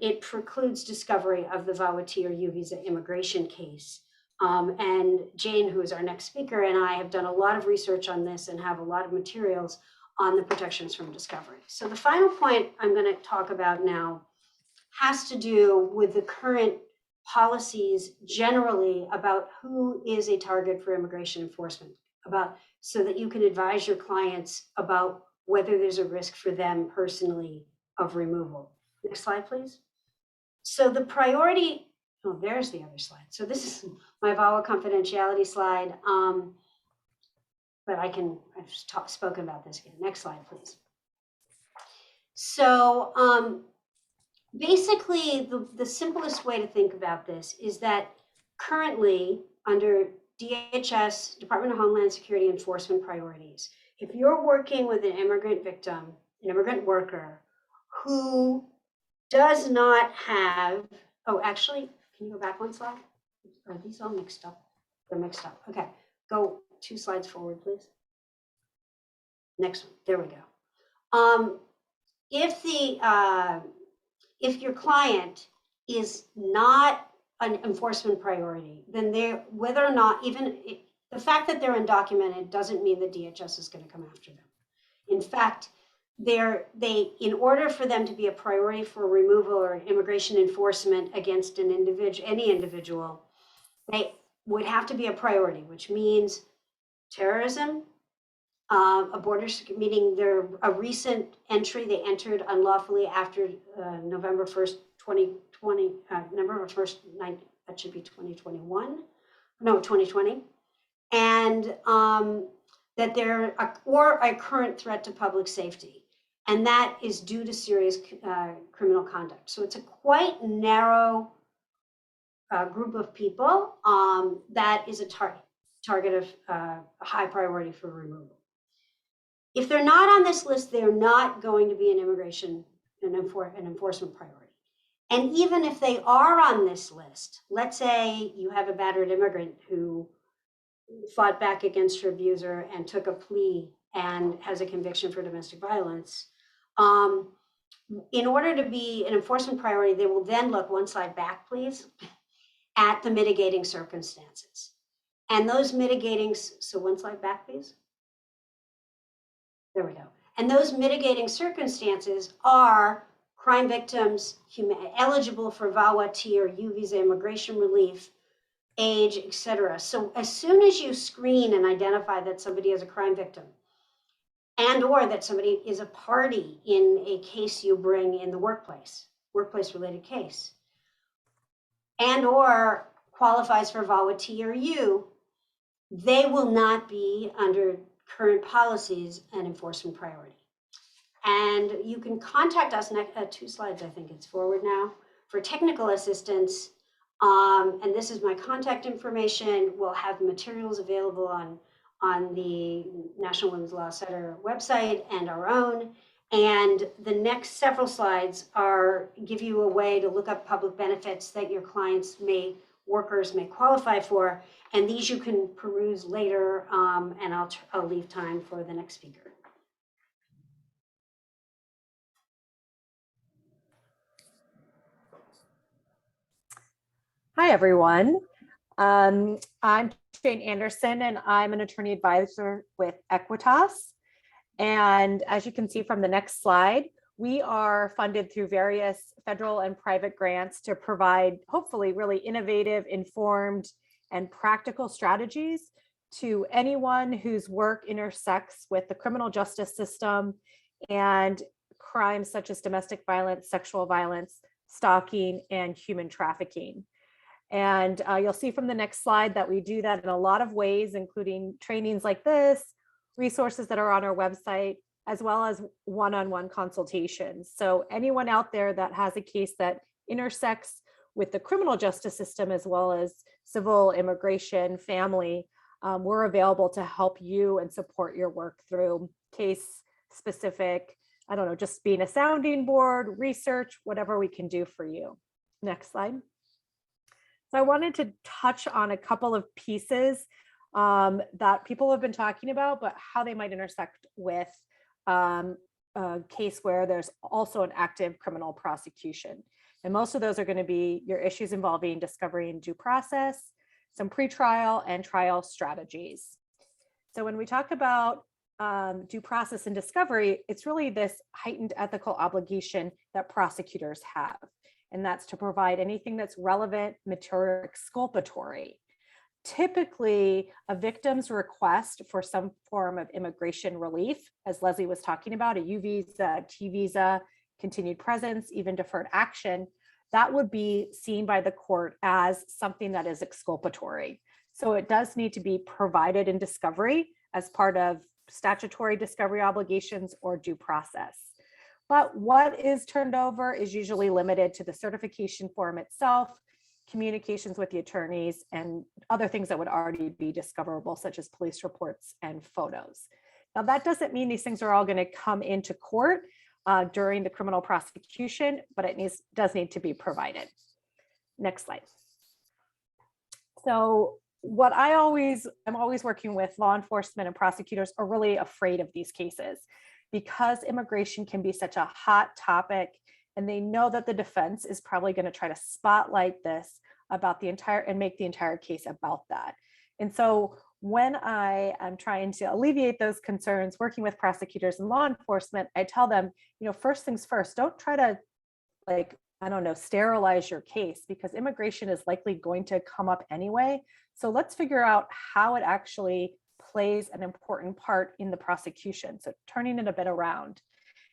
it precludes discovery of the VAWA T or U visa immigration case. And Jane, who is our next speaker, and I have done a lot of research on this and have a lot of materials on the protections from discovery. So the final point I'm going to talk about now has to do with the current policies generally about who is a target for immigration enforcement, so that you can advise your clients about whether there's a risk for them personally of removal. Next slide, please. So the priority, oh, there's the other slide. So this is my VAWA confidentiality slide, but I've spoken about this again. Next slide, please. So basically, the simplest way to think about this is that currently under DHS, Department of Homeland Security enforcement priorities, if you're working with an immigrant victim, an immigrant worker who does not have, oh, actually, can you go back one slide? Are these all mixed up? They're mixed up. Okay, go 2 slides forward, please. Next one, there we go. If your client is not an enforcement priority, then whether or not, the fact that they're undocumented doesn't mean the DHS is going to come after them. In fact, in order for them to be a priority for removal or immigration enforcement against any individual, they would have to be a priority, which means terrorism, a border, meaning a recent entry, they entered unlawfully after November 1st, 2020, November 1st, that should be 2021, no, 2020. And that they're or a current threat to public safety. And that is due to serious criminal conduct. So it's a quite narrow group of people that is a target of a high priority for removal. If they're not on this list, they're not going to be an enforcement priority. And even if they are on this list, let's say you have a battered immigrant who fought back against her abuser and took a plea and has a conviction for domestic violence. In order to be an enforcement priority, they will then look, one slide back, please, at the mitigating circumstances. And those mitigating, so one slide back, please. There we go. And those mitigating circumstances are crime victims eligible for VAWA T or U visa immigration relief, age, etc. So as soon as you screen and identify that somebody is a crime victim and or that somebody is a party in a case you bring in the workplace related case, and or qualifies for VAWA T or U, they will not be under current policies an enforcement priority. And you can contact us, 2 slides, I think it's forward now, for technical assistance. And this is my contact information. We'll have materials available on the National Women's Law Center website and our own. And the next several slides give you a way to look up public benefits that your workers may qualify for. And these you can peruse later, and I'll leave time for the next speaker. Hi, everyone. I'm Jane Anderson, and I'm an attorney advisor with Equitas. And as you can see from the next slide, we are funded through various federal and private grants to provide, hopefully, really innovative, informed, and practical strategies to anyone whose work intersects with the criminal justice system and crimes such as domestic violence, sexual violence, stalking, and human trafficking. And you'll see from the next slide that we do that in a lot of ways, including trainings like this, resources that are on our website, as well as one-on-one consultations. So anyone out there that has a case that intersects with the criminal justice system, as well as civil, immigration, family, we're available to help you and support your work through case specific, I don't know, just being a sounding board, research, whatever we can do for you. Next slide. So I wanted to touch on a couple of pieces that people have been talking about, but how they might intersect with a case where there's also an active criminal prosecution. And most of those are going to be your issues involving discovery and due process, some pretrial and trial strategies. So when we talk about due process and discovery, it's really this heightened ethical obligation that prosecutors have. And that's to provide anything that's relevant, material, exculpatory. Typically, a victim's request for some form of immigration relief, as Leslie was talking about, a U visa, a T visa, continued presence, even deferred action, that would be seen by the court as something that is exculpatory. So it does need to be provided in discovery as part of statutory discovery obligations or due process. But what is turned over is usually limited to the certification form itself, communications with the attorneys, and other things that would already be discoverable, such as police reports and photos. Now, that doesn't mean these things are all going to come into court during the criminal prosecution, but it does need to be provided. Next slide. So what I'm always working with law enforcement and prosecutors are really afraid of these cases because immigration can be such a hot topic, and they know that the defense is probably going to try to spotlight this about the entire and make the entire case about that. And so when I am trying to alleviate those concerns, working with prosecutors and law enforcement, I tell them, first things first, don't try to sterilize your case, because immigration is likely going to come up anyway. So let's figure out how it actually plays an important part in the prosecution. So turning it a bit around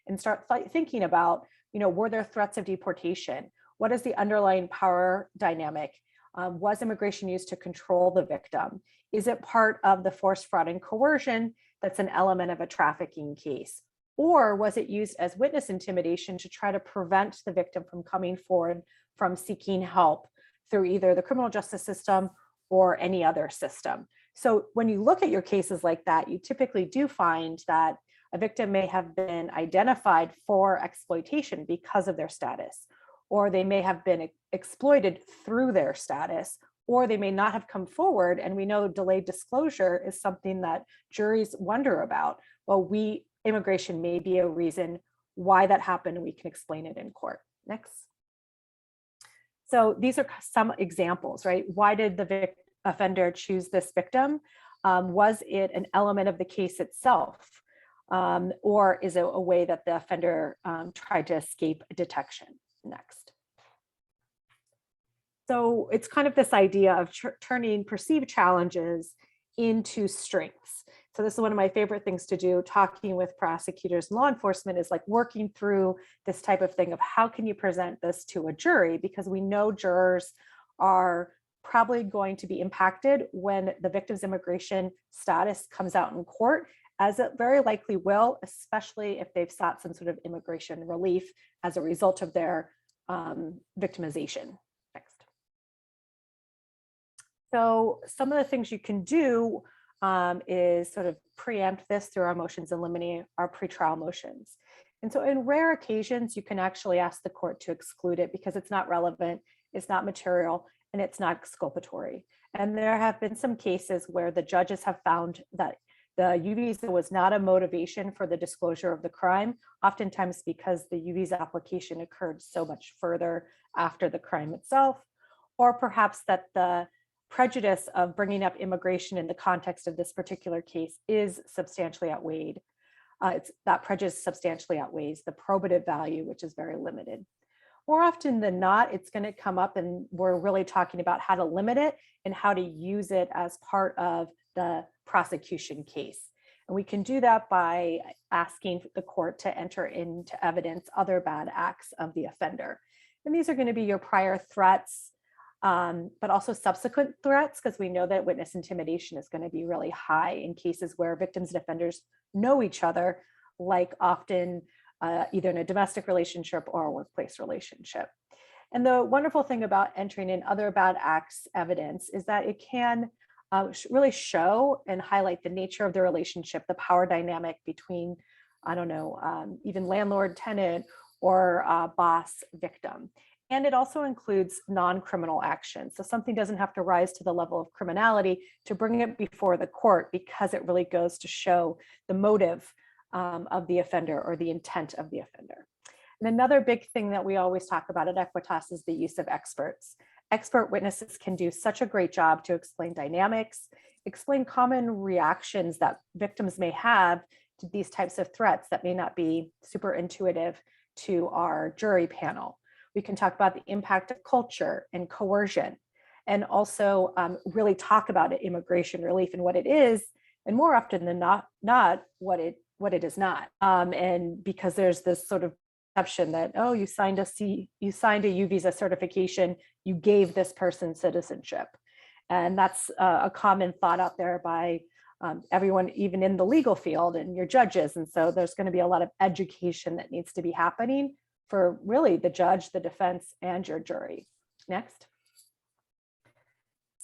and start thinking about, were there threats of deportation? What is the underlying power dynamic? Was immigration used to control the victim? Is it part of the force, fraud, and coercion that's an element of a trafficking case? Or was it used as witness intimidation to try to prevent the victim from coming forward, from seeking help through either the criminal justice system or any other system? So when you look at your cases like that, you typically do find that a victim may have been identified for exploitation because of their status, or they may have been exploited through their status, or they may not have come forward. And we know delayed disclosure is something that juries wonder about. Well, immigration may be a reason why that happened, and we can explain it in court. Next. So these are some examples, right? Why did the offender choose this victim? Was it an element of the case itself? Or is it a way that the offender tried to escape detection? Next. So it's kind of this idea of turning perceived challenges into strengths. So this is one of my favorite things to do, talking with prosecutors and law enforcement, is like working through this type of thing of how can you present this to a jury, because we know jurors are probably going to be impacted when the victim's immigration status comes out in court, as it very likely will, especially if they've sought some sort of immigration relief as a result of their victimization. Next. So some of the things you can do is sort of preempt this through our motions in limine, our pretrial motions. And so in rare occasions, you can actually ask the court to exclude it because it's not relevant, it's not material, and it's not exculpatory. And there have been some cases where the judges have found that the U visa was not a motivation for the disclosure of the crime, oftentimes because the U visa application occurred so much further after the crime itself, or perhaps that the prejudice of bringing up immigration in the context of this particular case is substantially outweighed. That prejudice substantially outweighs the probative value, which is very limited. More often than not, it's going to come up, and we're really talking about how to limit it and how to use it as part of the prosecution case. And we can do that by asking the court to enter into evidence other bad acts of the offender. And these are going to be your prior threats, but also subsequent threats, because we know that witness intimidation is going to be really high in cases where victims and offenders know each other, like often either in a domestic relationship or a workplace relationship. And the wonderful thing about entering in other bad acts evidence is that it can really show and highlight the nature of the relationship, the power dynamic between, even landlord, tenant, or boss, victim. And it also includes non-criminal action. So something doesn't have to rise to the level of criminality to bring it before the court, because it really goes to show the motive of the offender or the intent of the offender. And another big thing that we always talk about at Equitas is the use of experts. Expert witnesses can do such a great job to explain dynamics, explain common reactions that victims may have to these types of threats that may not be super intuitive to our jury panel. We can talk about the impact of culture and coercion, and also really talk about immigration relief and what it is, and more often than not what it is not. And because there's this sort of perception that, oh, you signed a U visa certification, you gave this person citizenship. And that's a common thought out there by everyone, even in the legal field and your judges. And so there's going to be a lot of education that needs to be happening for really the judge, the defense, and your jury. Next.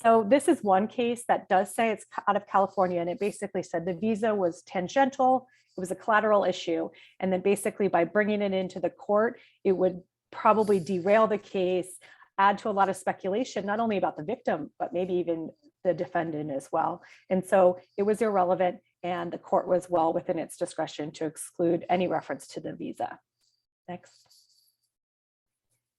So this is one case that does say it's out of California, and it basically said the visa was tangential, it was a collateral issue, and then basically by bringing it into the court, it would probably derail the case, add to a lot of speculation, not only about the victim, but maybe even the defendant as well. And so it was irrelevant, and the court was well within its discretion to exclude any reference to the visa. Next.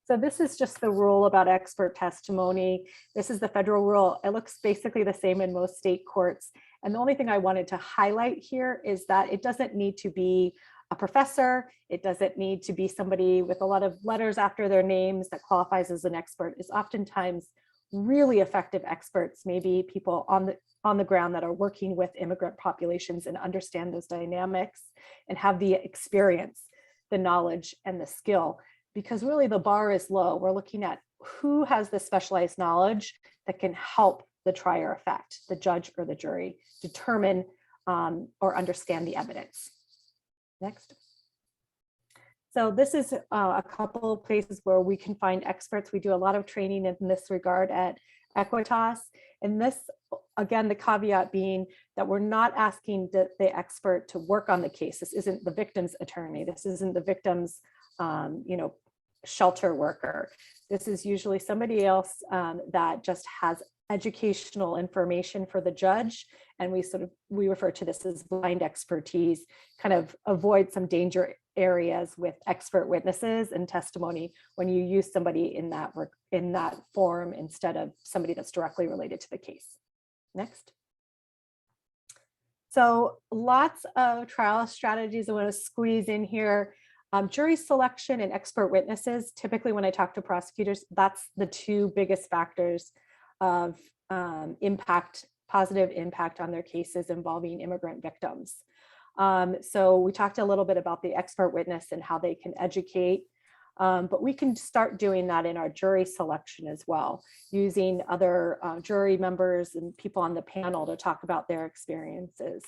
So this is just the rule about expert testimony. This is the federal rule. It looks basically the same in most state courts. And the only thing I wanted to highlight here is that it doesn't need to be a professor. It doesn't need to be somebody with a lot of letters after their names that qualifies as an expert. It's oftentimes really effective experts, maybe people on the ground that are working with immigrant populations and understand those dynamics and have the experience, the knowledge, and the skill. Because really the bar is low. We're looking at who has the specialized knowledge that can help the trier of fact, the judge or the jury, determine or understand the evidence. Next. So this is a couple of places where we can find experts. We do a lot of training in this regard at Equitas. And this, again, the caveat being that we're not asking the expert to work on the case. This isn't the victim's attorney. This isn't the victim's shelter worker. This is usually somebody else that just has educational information for the judge. And we refer to this as blind expertise, kind of avoid some danger areas with expert witnesses and testimony when you use somebody in that form instead of somebody that's directly related to the case. Next. So lots of trial strategies I want to squeeze in here. Jury selection and expert witnesses. Typically when I talk to prosecutors, that's the two biggest factors of positive impact on their cases involving immigrant victims. So we talked a little bit about the expert witness and how they can educate, but we can start doing that in our jury selection as well, using other jury members and people on the panel to talk about their experiences.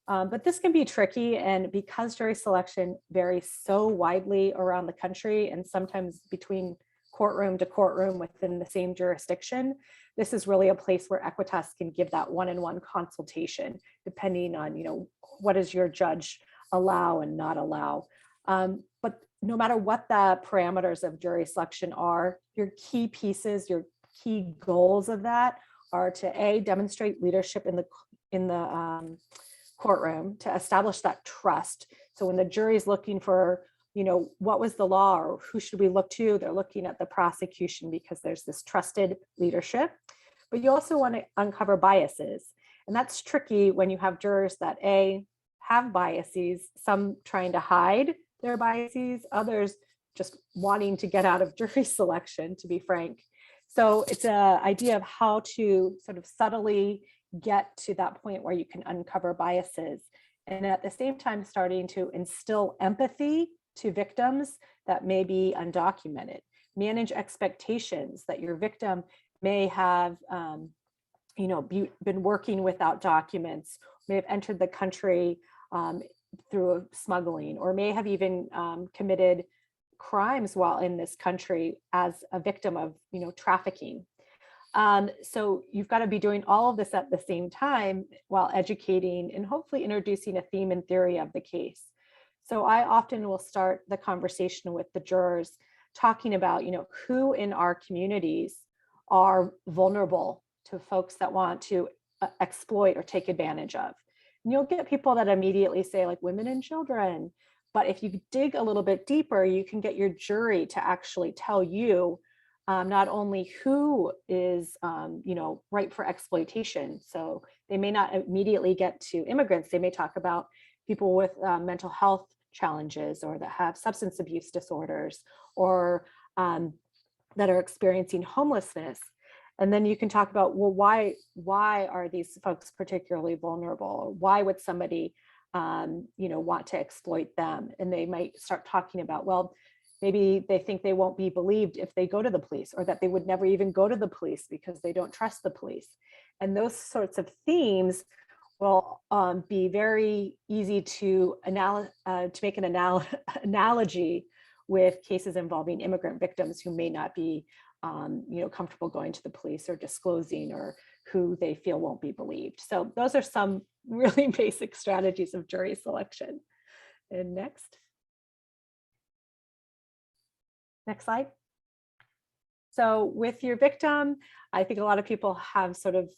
But this can be tricky, and because jury selection varies so widely around the country and sometimes between courtroom to courtroom within the same jurisdiction, this is really a place where Equitas can give that one-on-one consultation, depending on, what does your judge allow and not allow. But no matter what the parameters of jury selection are, your key pieces, your key goals of that are to demonstrate leadership in the courtroom, to establish that trust. So when the jury is looking for, what was the law or who should we look to, they're looking at the prosecution because there's this trusted leadership. But you also want to uncover biases. And that's tricky when you have jurors that have biases, some trying to hide their biases, others just wanting to get out of jury selection, to be frank. So it's an idea of how to sort of subtly get to that point where you can uncover biases, and at the same time starting to instill empathy to victims that may be undocumented, manage expectations that your victim may have been working without documents, may have entered the country through smuggling, or may have even committed crimes while in this country as a victim of trafficking. So you've got to be doing all of this at the same time while educating and hopefully introducing a theme and theory of the case. So I often will start the conversation with the jurors talking about, who in our communities are vulnerable to folks that want to exploit or take advantage of. And you'll get people that immediately say like women and children. But if you dig a little bit deeper, you can get your jury to actually tell you not only who is, ripe for exploitation. So they may not immediately get to immigrants. They may talk about people with mental health challenges or that have substance abuse disorders or that are experiencing homelessness. And then you can talk about, well, why are these folks particularly vulnerable? Or why would somebody, want to exploit them? And they might start talking about, well, maybe they think they won't be believed if they go to the police, or that they would never even go to the police because they don't trust the police. And those sorts of themes will be very easy to make an analogy with cases involving immigrant victims who may not be comfortable going to the police or disclosing, or who they feel won't be believed. So those are some really basic strategies of jury selection. And next slide. So with your victim, I think a lot of people have sort of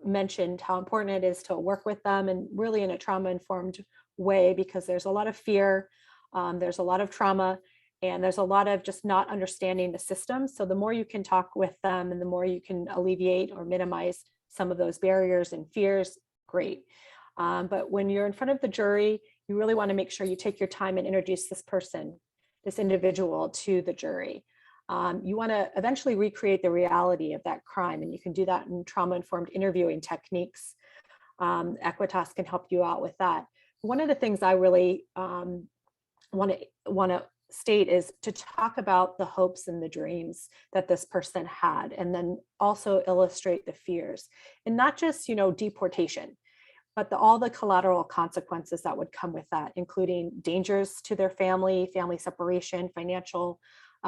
mentioned how important it is to work with them and really in a trauma-informed way, because there's a lot of fear, there's a lot of trauma, and there's a lot of just not understanding the system. So the more you can talk with them and the more you can alleviate or minimize some of those barriers and fears, great. But when you're in front of the jury, you really want to make sure you take your time and introduce this person, this individual, to the jury. You want to eventually recreate the reality of that crime, and you can do that in trauma-informed interviewing techniques. Equitas can help you out with that. One of the things I really want to state is to talk about the hopes and the dreams that this person had, and then also illustrate the fears, and not just, deportation, but all the collateral consequences that would come with that, including dangers to their family separation, financial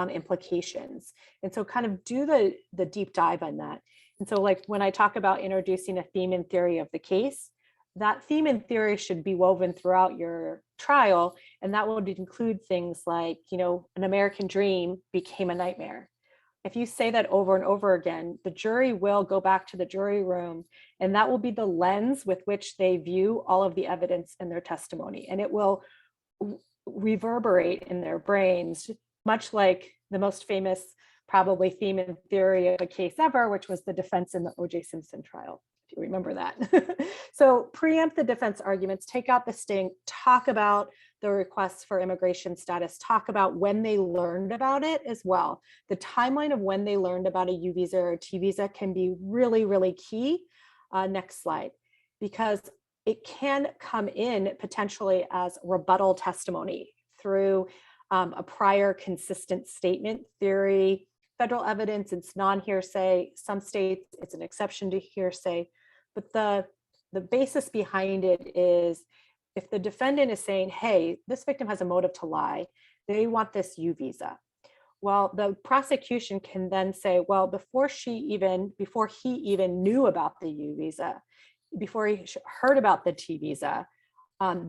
implications. And so kind of do the deep dive on that. And so like when I talk about introducing a theme and theory of the case, that theme and theory should be woven throughout your trial. And that would include things like, an American dream became a nightmare. If you say that over and over again, the jury will go back to the jury room, and that will be the lens with which they view all of the evidence in their testimony. And it will reverberate in their brains, much like the most famous probably theme and theory of a case ever, which was the defense in the O.J. Simpson trial, if you remember that. So preempt the defense arguments, take out the sting, talk about the requests for immigration status, talk about when they learned about it as well. The timeline of when they learned about a U visa or a T visa can be really, really key. Next slide, because it can come in potentially as rebuttal testimony through a prior consistent statement theory. Federal evidence, it's non-hearsay. Some states, it's an exception to hearsay. But the basis behind it is if the defendant is saying, hey, this victim has a motive to lie, they want this U visa. Well, the prosecution can then say, well, before he even knew about the U visa, before he heard about the T visa,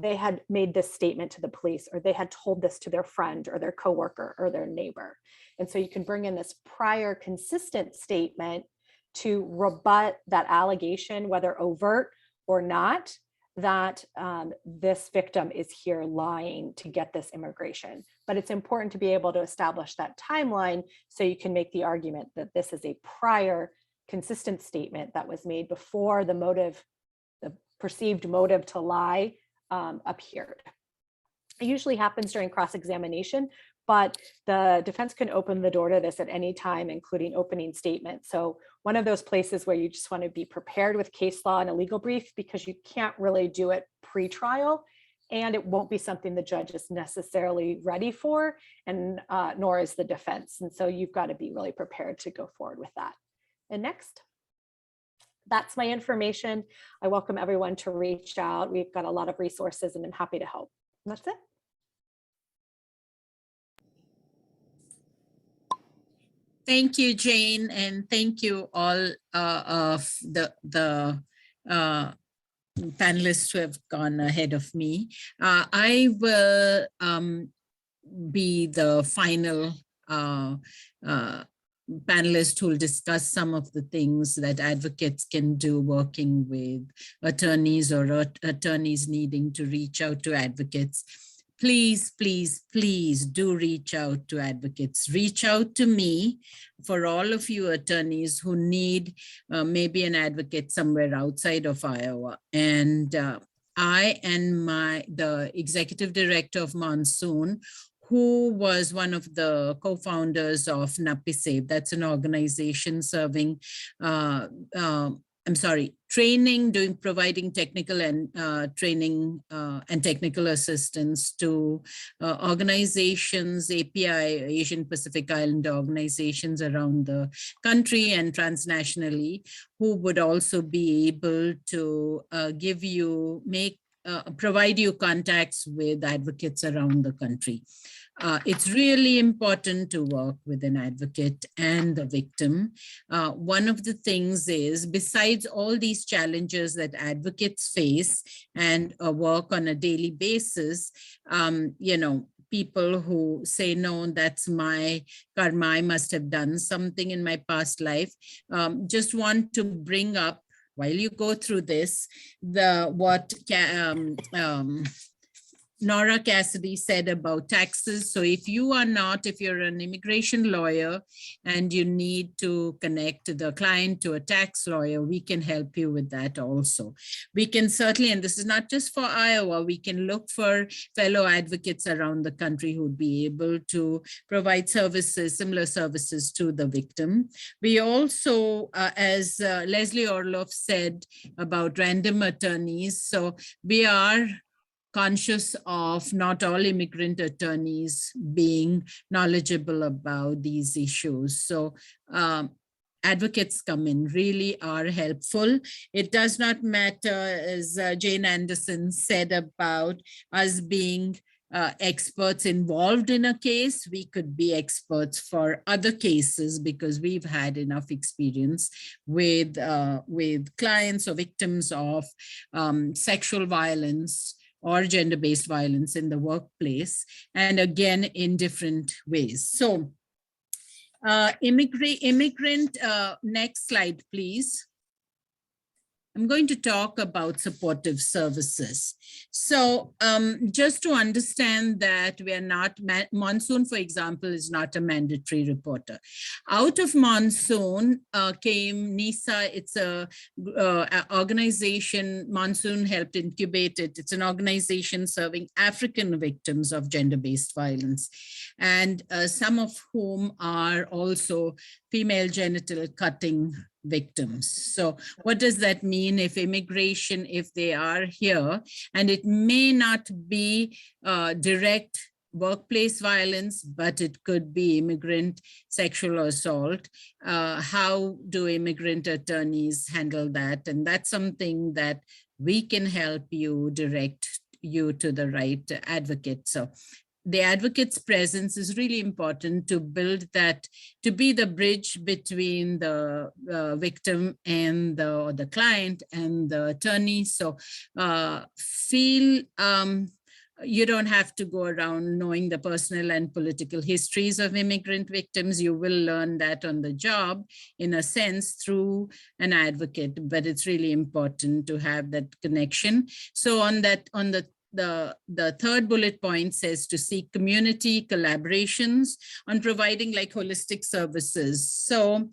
they had made this statement to the police, or they had told this to their friend or their coworker or their neighbor. And so you can bring in this prior consistent statement to rebut that allegation, whether overt or not, that this victim is here lying to get this immigration. But it's important to be able to establish that timeline so you can make the argument that this is a prior consistent statement that was made before the motive, the perceived motive to lie appeared. It usually happens during cross-examination, but the defense can open the door to this at any time, including opening statements. So one of those places where you just want to be prepared with case law and a legal brief, because you can't really do it pre-trial, and it won't be something the judge is necessarily ready for, and nor is the defense. And so you've got to be really prepared to go forward with that. And next. That's my information. I welcome everyone to reach out. We've got a lot of resources and I'm happy to help. And that's it. Thank you, Jane, and thank you all of the panelists who have gone ahead of me. I will be the final panelist who will discuss some of the things that advocates can do working with attorneys or attorneys needing to reach out to advocates. Please, please, please do reach out to advocates. Reach out to me. For all of you attorneys who need maybe an advocate somewhere outside of Iowa. And I and the executive director of Monsoon, who was one of the co-founders of NAPISAVE. That's an organization serving, providing technical and training and technical assistance to organizations, API, Asian Pacific Island organizations around the country and transnationally, who would also be able to provide you contacts with advocates around the country. It's really important to work with an advocate and the victim. One of the things is, besides all these challenges that advocates face and work on a daily basis, people who say, no, that's my karma, I must have done something in my past life, just want to bring up while you go through this, Nora Cassidy said about taxes. So if you're an immigration lawyer and you need to connect the client to a tax lawyer, we can help you with that also. We can certainly, and this is not just for Iowa, we can look for fellow advocates around the country who'd be able to provide services, similar services to the victim. We also, as Leslie Orloff said about random attorneys, so we are conscious of not all immigrant attorneys being knowledgeable about these issues. So advocates come in, really are helpful. It does not matter, as Jane Anderson said, about us being experts involved in a case. We could be experts for other cases because we've had enough experience with clients or victims of sexual violence or gender-based violence in the workplace, and again, in different ways. So immigrant, next slide, please. I'm going to talk about supportive services. So just to understand that we are not, Monsoon, for example, is not a mandatory reporter. Out of Monsoon came NISA. It's a organization, Monsoon helped incubate it. It's an organization serving African victims of gender-based violence, and some of whom are also female genital cutting victims. So what does that mean if immigration, if they are here, and it may not be direct workplace violence, but it could be immigrant sexual assault. How do immigrant attorneys handle that? And that's something that we can help you direct you to the right advocate. So the advocate's presence is really important to build that, to be the bridge between the victim and the client and the attorney. So feel you don't have to go around knowing the personal and political histories of immigrant victims. You will learn that on the job, in a sense, through an advocate, but it's really important to have that connection. So on that, the third bullet point says to seek community collaborations on providing like holistic services. So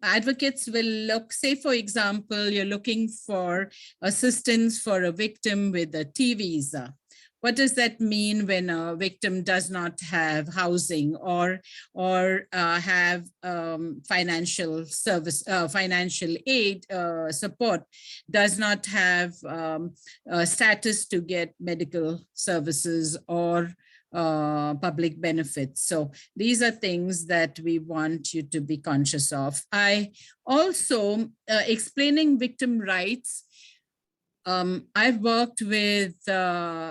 advocates will look, say for example, you're looking for assistance for a victim with a T visa. What does that mean when a victim does not have housing or have financial service, financial aid support, does not have status to get medical services or public benefits? So these are things that we want you to be conscious of. I also, explaining victim rights, I've worked with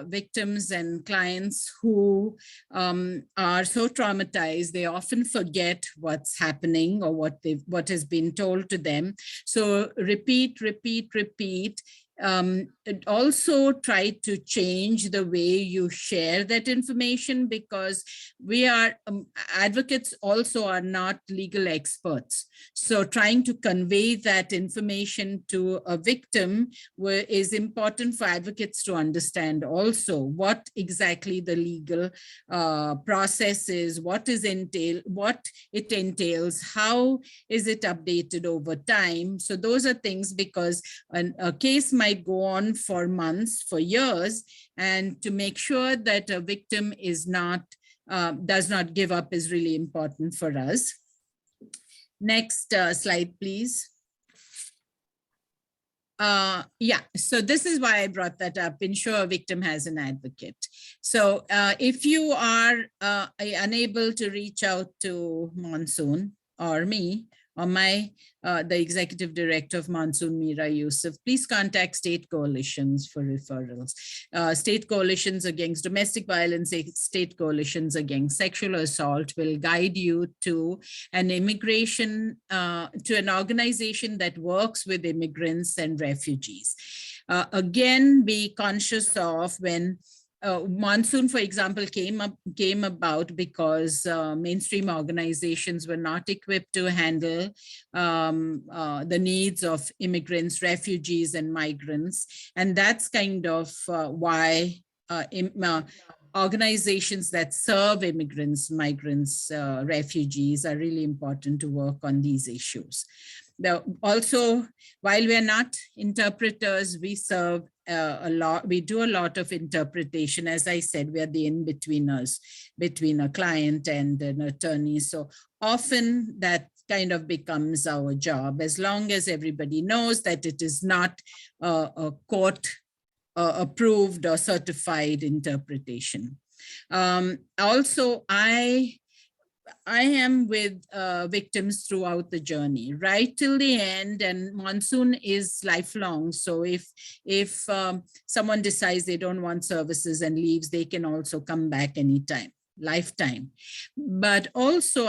victims and clients who are so traumatized, they often forget what's happening or what has been told to them. So repeat. Also try to change the way you share that information, because we are advocates also are not legal experts. So trying to convey that information to a victim is important for advocates to understand also what exactly the legal process is, what it entails, how is it updated over time. So those are things, because a case might go on for months, for years, and to make sure that a victim is not, does not give up is really important for us. Next slide, please. Yeah, so this is why I brought that up. Ensure a victim has an advocate. So if you are unable to reach out to Monsoon or me, or the executive director of Monsoon, Mira Yusuf, please contact state coalitions for referrals. State coalitions against domestic violence, state coalitions against sexual assault will guide you to an immigration, to an organization that works with immigrants and refugees. Again, be conscious of when Monsoon, for example, came about because mainstream organizations were not equipped to handle the needs of immigrants, refugees, and migrants. And that's kind of why organizations that serve immigrants, migrants, refugees are really important to work on these issues. Also, while we are not interpreters, we serve a lot. We do a lot of interpretation. As I said, we are the in-betweeners between a client and an attorney. So often that kind of becomes our job, as long as everybody knows that it is not a court approved or certified interpretation. Also, I am with victims throughout the journey, right till the end, and monsoon is lifelong. So if someone decides they don't want services and leaves, they can also come back anytime, lifetime. But also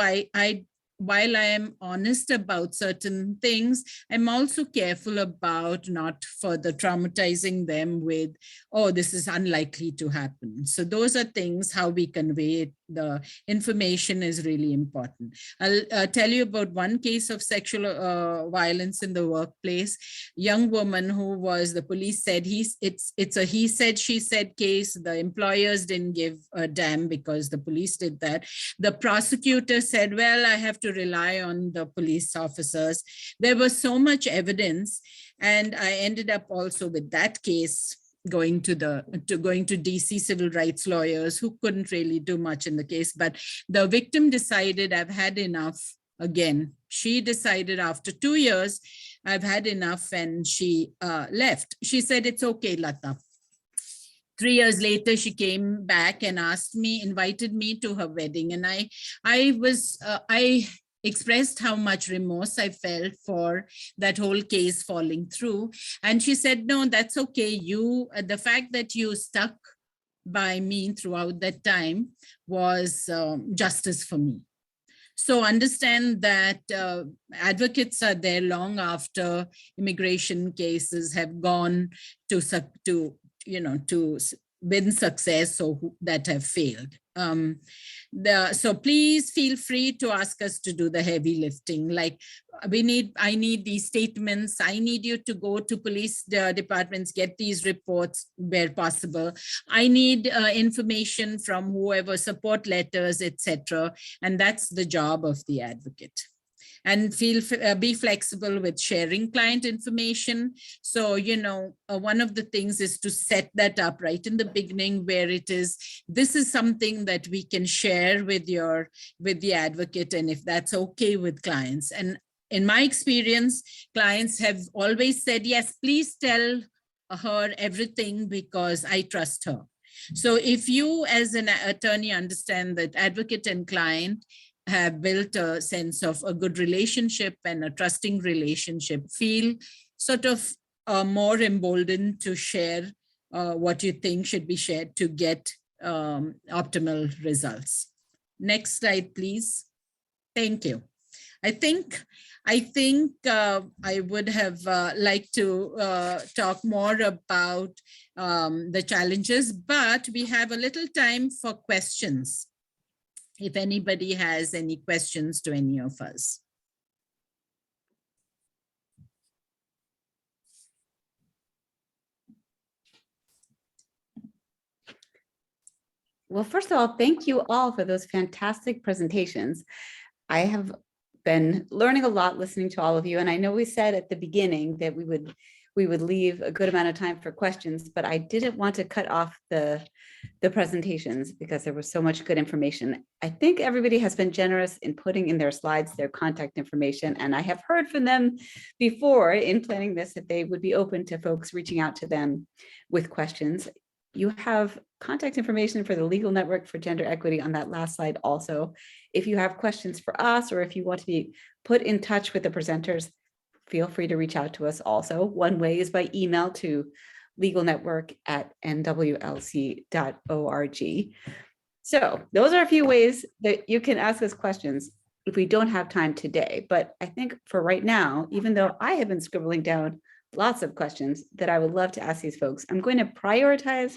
while I am honest about certain things, I'm also careful about not further traumatizing them with, oh, this is unlikely to happen. So those are things, how we convey it. The information is really important. I'll tell you about one case of sexual violence in the workplace. Young woman who was, the police said, it's a he said, she said case. The employers didn't give a damn because the police did that. The prosecutor said, well, I have to rely on the police officers. There was so much evidence, and I ended up also with that case going to DC civil rights lawyers who couldn't really do much in the case. But the victim decided, I've had enough. Again, she decided after 2 years, I've had enough, and she left. She said, it's okay, Lata. 3 years later, she came back and asked me, invited me to her wedding. And I expressed how much remorse I felt for that whole case falling through. And she said, no, that's okay. The fact that you stuck by me throughout that time was justice for me. So understand that advocates are there long after immigration cases have gone to win success or that have failed. So please feel free to ask us to do the heavy lifting. Like I need these statements. I need you to go to police departments, get these reports where possible. I need information from whoever, support letters, etc. And that's the job of the advocate. And be flexible with sharing client information. So, one of the things is to set that up right in the beginning, where this is something that we can share with the advocate, and if that's okay with clients. And in my experience, clients have always said, yes, please tell her everything because I trust her. So if you as an attorney understand that advocate and client have built a sense of a good relationship and a trusting relationship, feel sort of more emboldened to share what you think should be shared to get optimal results. Next slide, please. Thank you. I think I would have liked to talk more about the challenges, but we have a little time for questions. If anybody has any questions to any of us. Well, first of all, thank you all for those fantastic presentations. I have been learning a lot listening to all of you, and I know we said at the beginning that we would leave a good amount of time for questions, but I didn't want to cut off the presentations because there was so much good information. I think everybody has been generous in putting in their slides their contact information, and I have heard from them before in planning this that they would be open to folks reaching out to them with questions. You have contact information for the Legal Network for Gender Equity on that last slide also. If you have questions for us, or if you want to be put in touch with the presenters, feel free to reach out to us also. One way is by email to legalnetwork@nwlc.org. So those are a few ways that you can ask us questions if we don't have time today. But I think for right now, even though I have been scribbling down lots of questions that I would love to ask these folks, I'm going to prioritize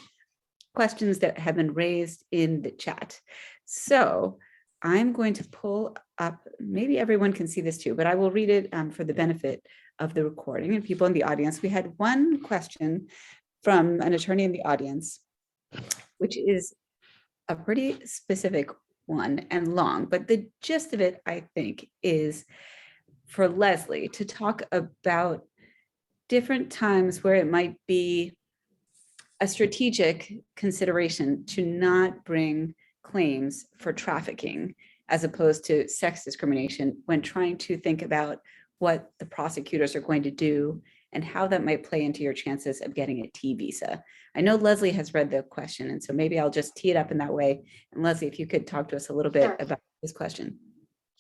questions that have been raised in the chat. So I'm going to pull up, maybe everyone can see this too, but I will read it for the benefit of the recording and people in the audience. We had one question from an attorney in the audience, which is a pretty specific one and long, but the gist of it, I think, is for Leslie to talk about different times where it might be a strategic consideration to not bring claims for trafficking as opposed to sex discrimination when trying to think about what the prosecutors are going to do and how that might play into your chances of getting a T visa. I know Leslie has read the question, and so maybe I'll just tee it up in that way. And Leslie, if you could talk to us a little bit Sure. about this question.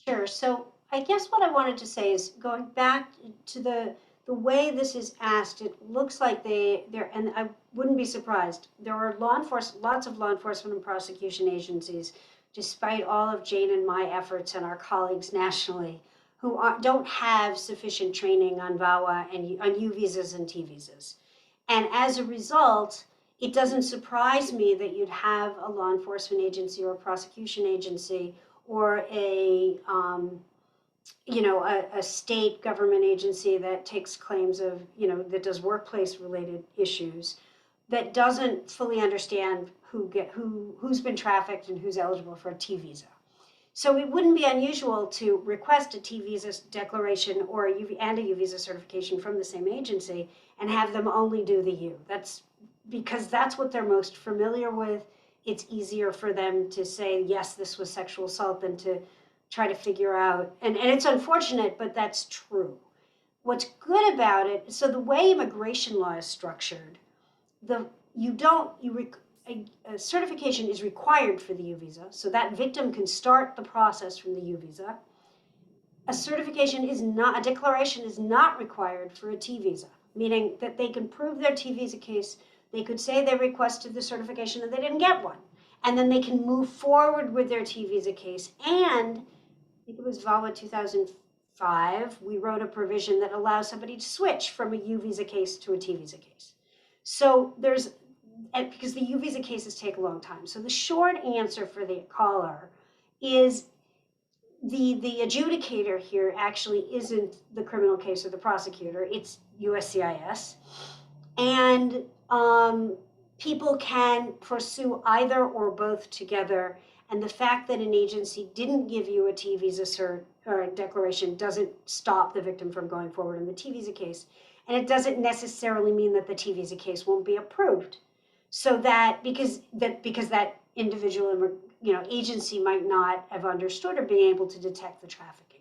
Sure. So I guess what I wanted to say is going back to the way this is asked, it looks like they're, and I wouldn't be surprised. There are lots of law enforcement and prosecution agencies, despite all of Jane and my efforts and our colleagues nationally, who don't have sufficient training on VAWA and on U visas and T visas. And as a result, it doesn't surprise me that you'd have a law enforcement agency or a prosecution agency or a state government agency that takes claims of, that does workplace related issues, that doesn't fully understand who's been trafficked and who's eligible for a T visa. So it wouldn't be unusual to request a T visa declaration or a U visa certification from the same agency and have them only do the U. That's because that's what they're most familiar with. It's easier for them to say, yes, this was sexual assault than to try to figure out, and it's unfortunate, but that's true. What's good about it, so the way immigration law is structured, a certification is required for the U visa, so that victim can start the process from the U visa. A declaration is not required for a T visa, meaning that they can prove their T visa case. They could say they requested the certification and they didn't get one. And then they can move forward with their T visa case. And I think it was VAWA 2005, we wrote a provision that allows somebody to switch from a U visa case to a T visa case. So because the U visa cases take a long time. So the short answer for the caller is the adjudicator here actually isn't the criminal case or the prosecutor, it's USCIS. And people can pursue either or both together. And the fact that an agency didn't give you a T visa cert or a declaration doesn't stop the victim from going forward in the T visa case. And it doesn't necessarily mean that the T visa case won't be approved. So that because that individual agency might not have understood or be able to detect the trafficking.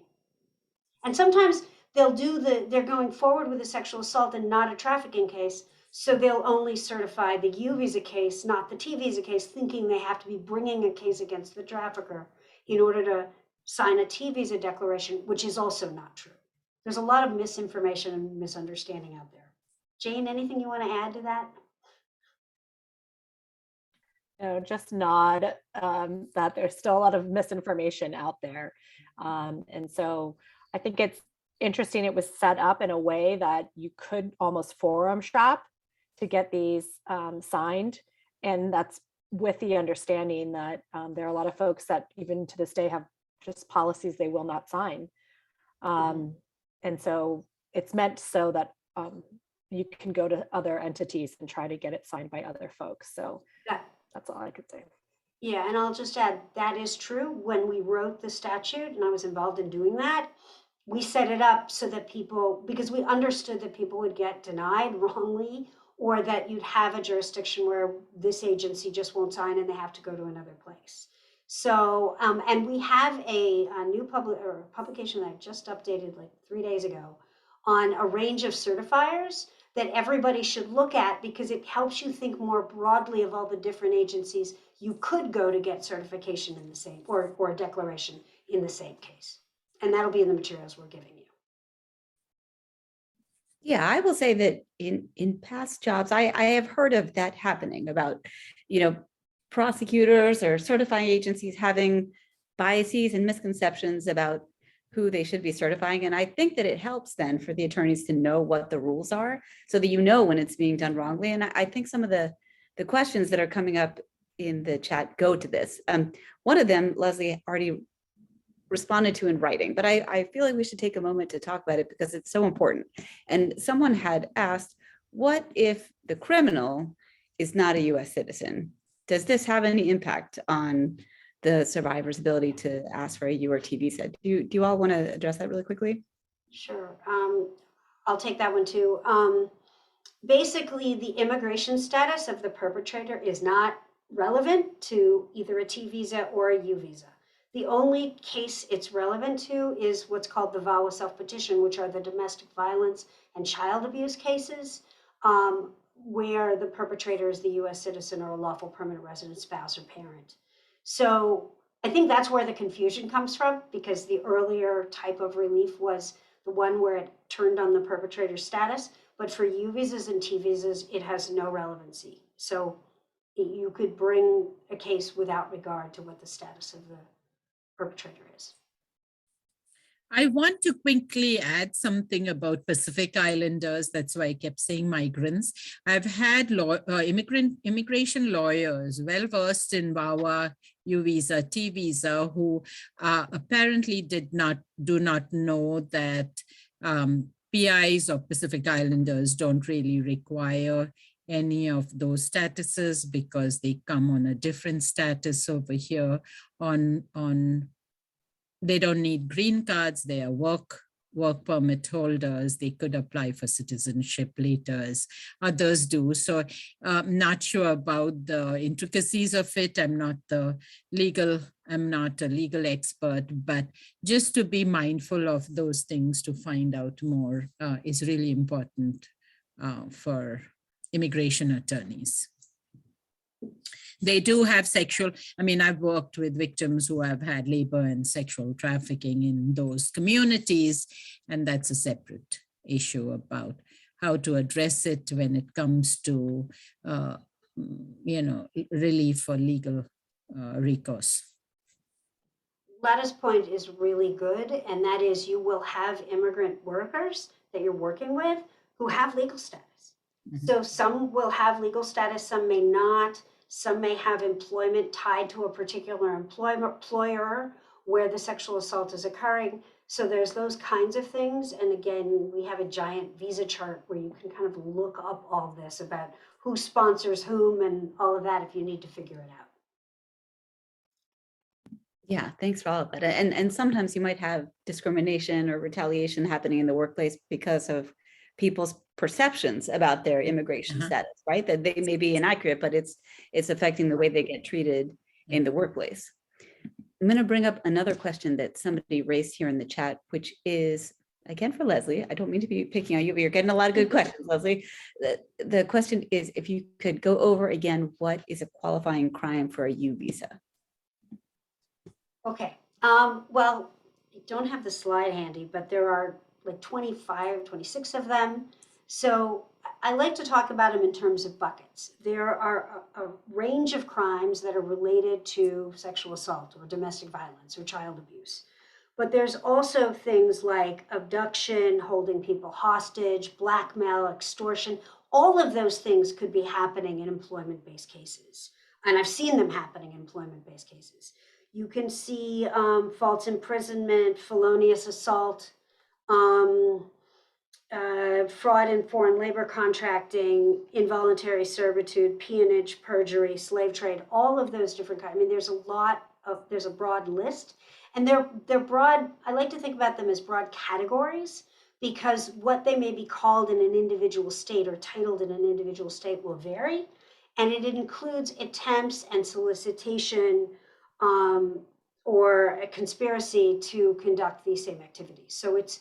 And sometimes they're going forward with a sexual assault and not a trafficking case. So they'll only certify the U visa case, not the T visa case, thinking they have to be bringing a case against the trafficker in order to sign a T visa declaration, which is also not true. There's a lot of misinformation and misunderstanding out there. Jane, anything you want to add to that? No, just nod that there's still a lot of misinformation out there. And so I think it's interesting it was set up in a way that you could almost forum shop to get these signed. And that's with the understanding that there are a lot of folks that even to this day have just policies they will not sign. And so it's meant so that you can go to other entities and try to get it signed by other folks. So that's all I could say. Yeah, and I'll just add, that is true. When we wrote the statute, and I was involved in doing that, we set it up so that because we understood that people would get denied wrongly, or that you'd have a jurisdiction where this agency just won't sign and they have to go to another place. So, and we have a new publication that I just updated like 3 days ago on a range of certifiers that everybody should look at, because it helps you think more broadly of all the different agencies you could go to get certification in the same, or a declaration in the same case. And that'll be in the materials we're giving you. Yeah, I will say that in past jobs, I have heard of that happening about, prosecutors or certifying agencies having biases and misconceptions about who they should be certifying. And I think that it helps then for the attorneys to know what the rules are so that when it's being done wrongly. And I think some of the the questions that are coming up in the chat go to this. One of them, Leslie already responded to in writing, but I feel like we should take a moment to talk about it because it's so important. And someone had asked, what if the criminal is not a US citizen? Does this have any impact on the survivor's ability to ask for a U or T visa? Do you all want to address that really quickly? Sure. I'll take that one too. Basically, the immigration status of the perpetrator is not relevant to either a T visa or a U visa. The only case it's relevant to is what's called the VAWA self-petition, which are the domestic violence and child abuse cases, where the perpetrator is the US citizen or a lawful permanent resident spouse or parent. So I think that's where the confusion comes from, because the earlier type of relief was the one where it turned on the perpetrator's status. But for U visas and T visas, it has no relevancy. So you could bring a case without regard to what the status of the perpetrator is. I want to quickly add something about Pacific Islanders. That's why I kept saying migrants. I've had immigration lawyers well-versed in VAWA, U visa, T visa, who apparently do not know that PIs of Pacific Islanders don't really require any of those statuses because they come on a different status over here they don't need green cards, they are work permit holders, they could apply for citizenship later as others do. So I'm not sure about the intricacies of it. I'm not a legal expert, but just to be mindful of those things to find out more is really important for immigration attorneys. They do have I've worked with victims who have had labor and sexual trafficking in those communities, and that's a separate issue about how to address it when it comes to, relief for legal recourse. Lada's point is really good, and that is you will have immigrant workers that you're working with who have legal status. Mm-hmm. So some will have legal status, some may not. Some may have employment tied to a particular employer where the sexual assault is occurring. So there's those kinds of things. And again, we have a giant visa chart where you can kind of look up all this about who sponsors whom and all of that if you need to figure it out. Yeah, thanks for all of that. And sometimes you might have discrimination or retaliation happening in the workplace because of people's perceptions about their immigration status, right? That they may be inaccurate, but it's affecting the way they get treated in the workplace. I'm going to bring up another question that somebody raised here in the chat, which is, again, for Leslie. I don't mean to be picking on you, but you're getting a lot of good questions, Leslie. The question is, if you could go over again, what is a qualifying crime for a U visa? Okay. Well, I don't have the slide handy, but there are like 25, 26 of them. So I like to talk about them in terms of buckets. There are a range of crimes that are related to sexual assault or domestic violence or child abuse. But there's also things like abduction, holding people hostage, blackmail, extortion. All of those things could be happening in employment-based cases. And I've seen them happening in employment-based cases. You can see false imprisonment, felonious assault, fraud in foreign labor contracting, involuntary servitude, peonage, perjury, slave trade, all of those different kinds. I mean, there's a broad list, and they're broad. I like to think about them as broad categories because what they may be called in an individual state or titled in an individual state will vary, and it includes attempts and solicitation or a conspiracy to conduct these same activities. So it's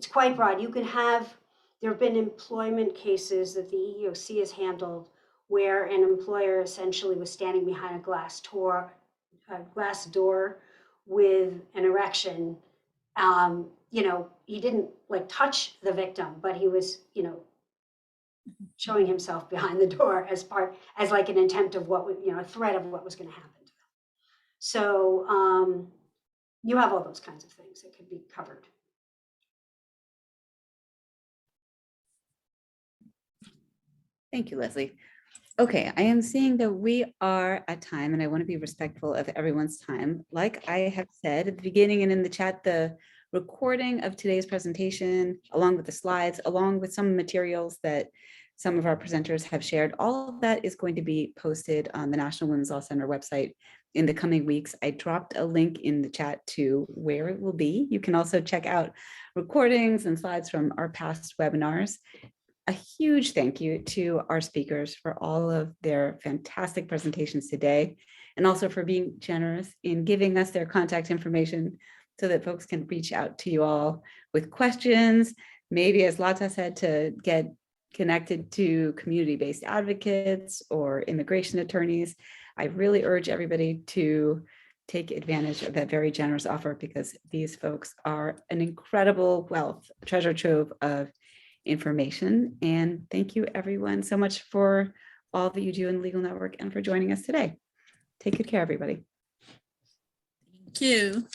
quite broad. There have been employment cases that the EEOC has handled where an employer essentially was standing behind a glass door with an erection. He didn't like touch the victim, but he was, showing himself behind the door as like an attempt of a threat of what was going to happen to them. So you have all those kinds of things that could be covered. Thank you, Leslie. Okay, I am seeing that we are at time and I want to be respectful of everyone's time. Like I have said at the beginning and in the chat, the recording of today's presentation, along with the slides, along with some materials that some of our presenters have shared, all of that is going to be posted on the National Women's Law Center website in the coming weeks. I dropped a link in the chat to where it will be. You can also check out recordings and slides from our past webinars. A huge thank you to our speakers for all of their fantastic presentations today, and also for being generous in giving us their contact information so that folks can reach out to you all with questions, maybe as Lata said, to get connected to community-based advocates or immigration attorneys. I really urge everybody to take advantage of that very generous offer, because these folks are an incredible wealth, treasure trove of information. And thank you everyone so much for all that you do in the Legal Network and for joining us today. Take good care, everybody. Thank you.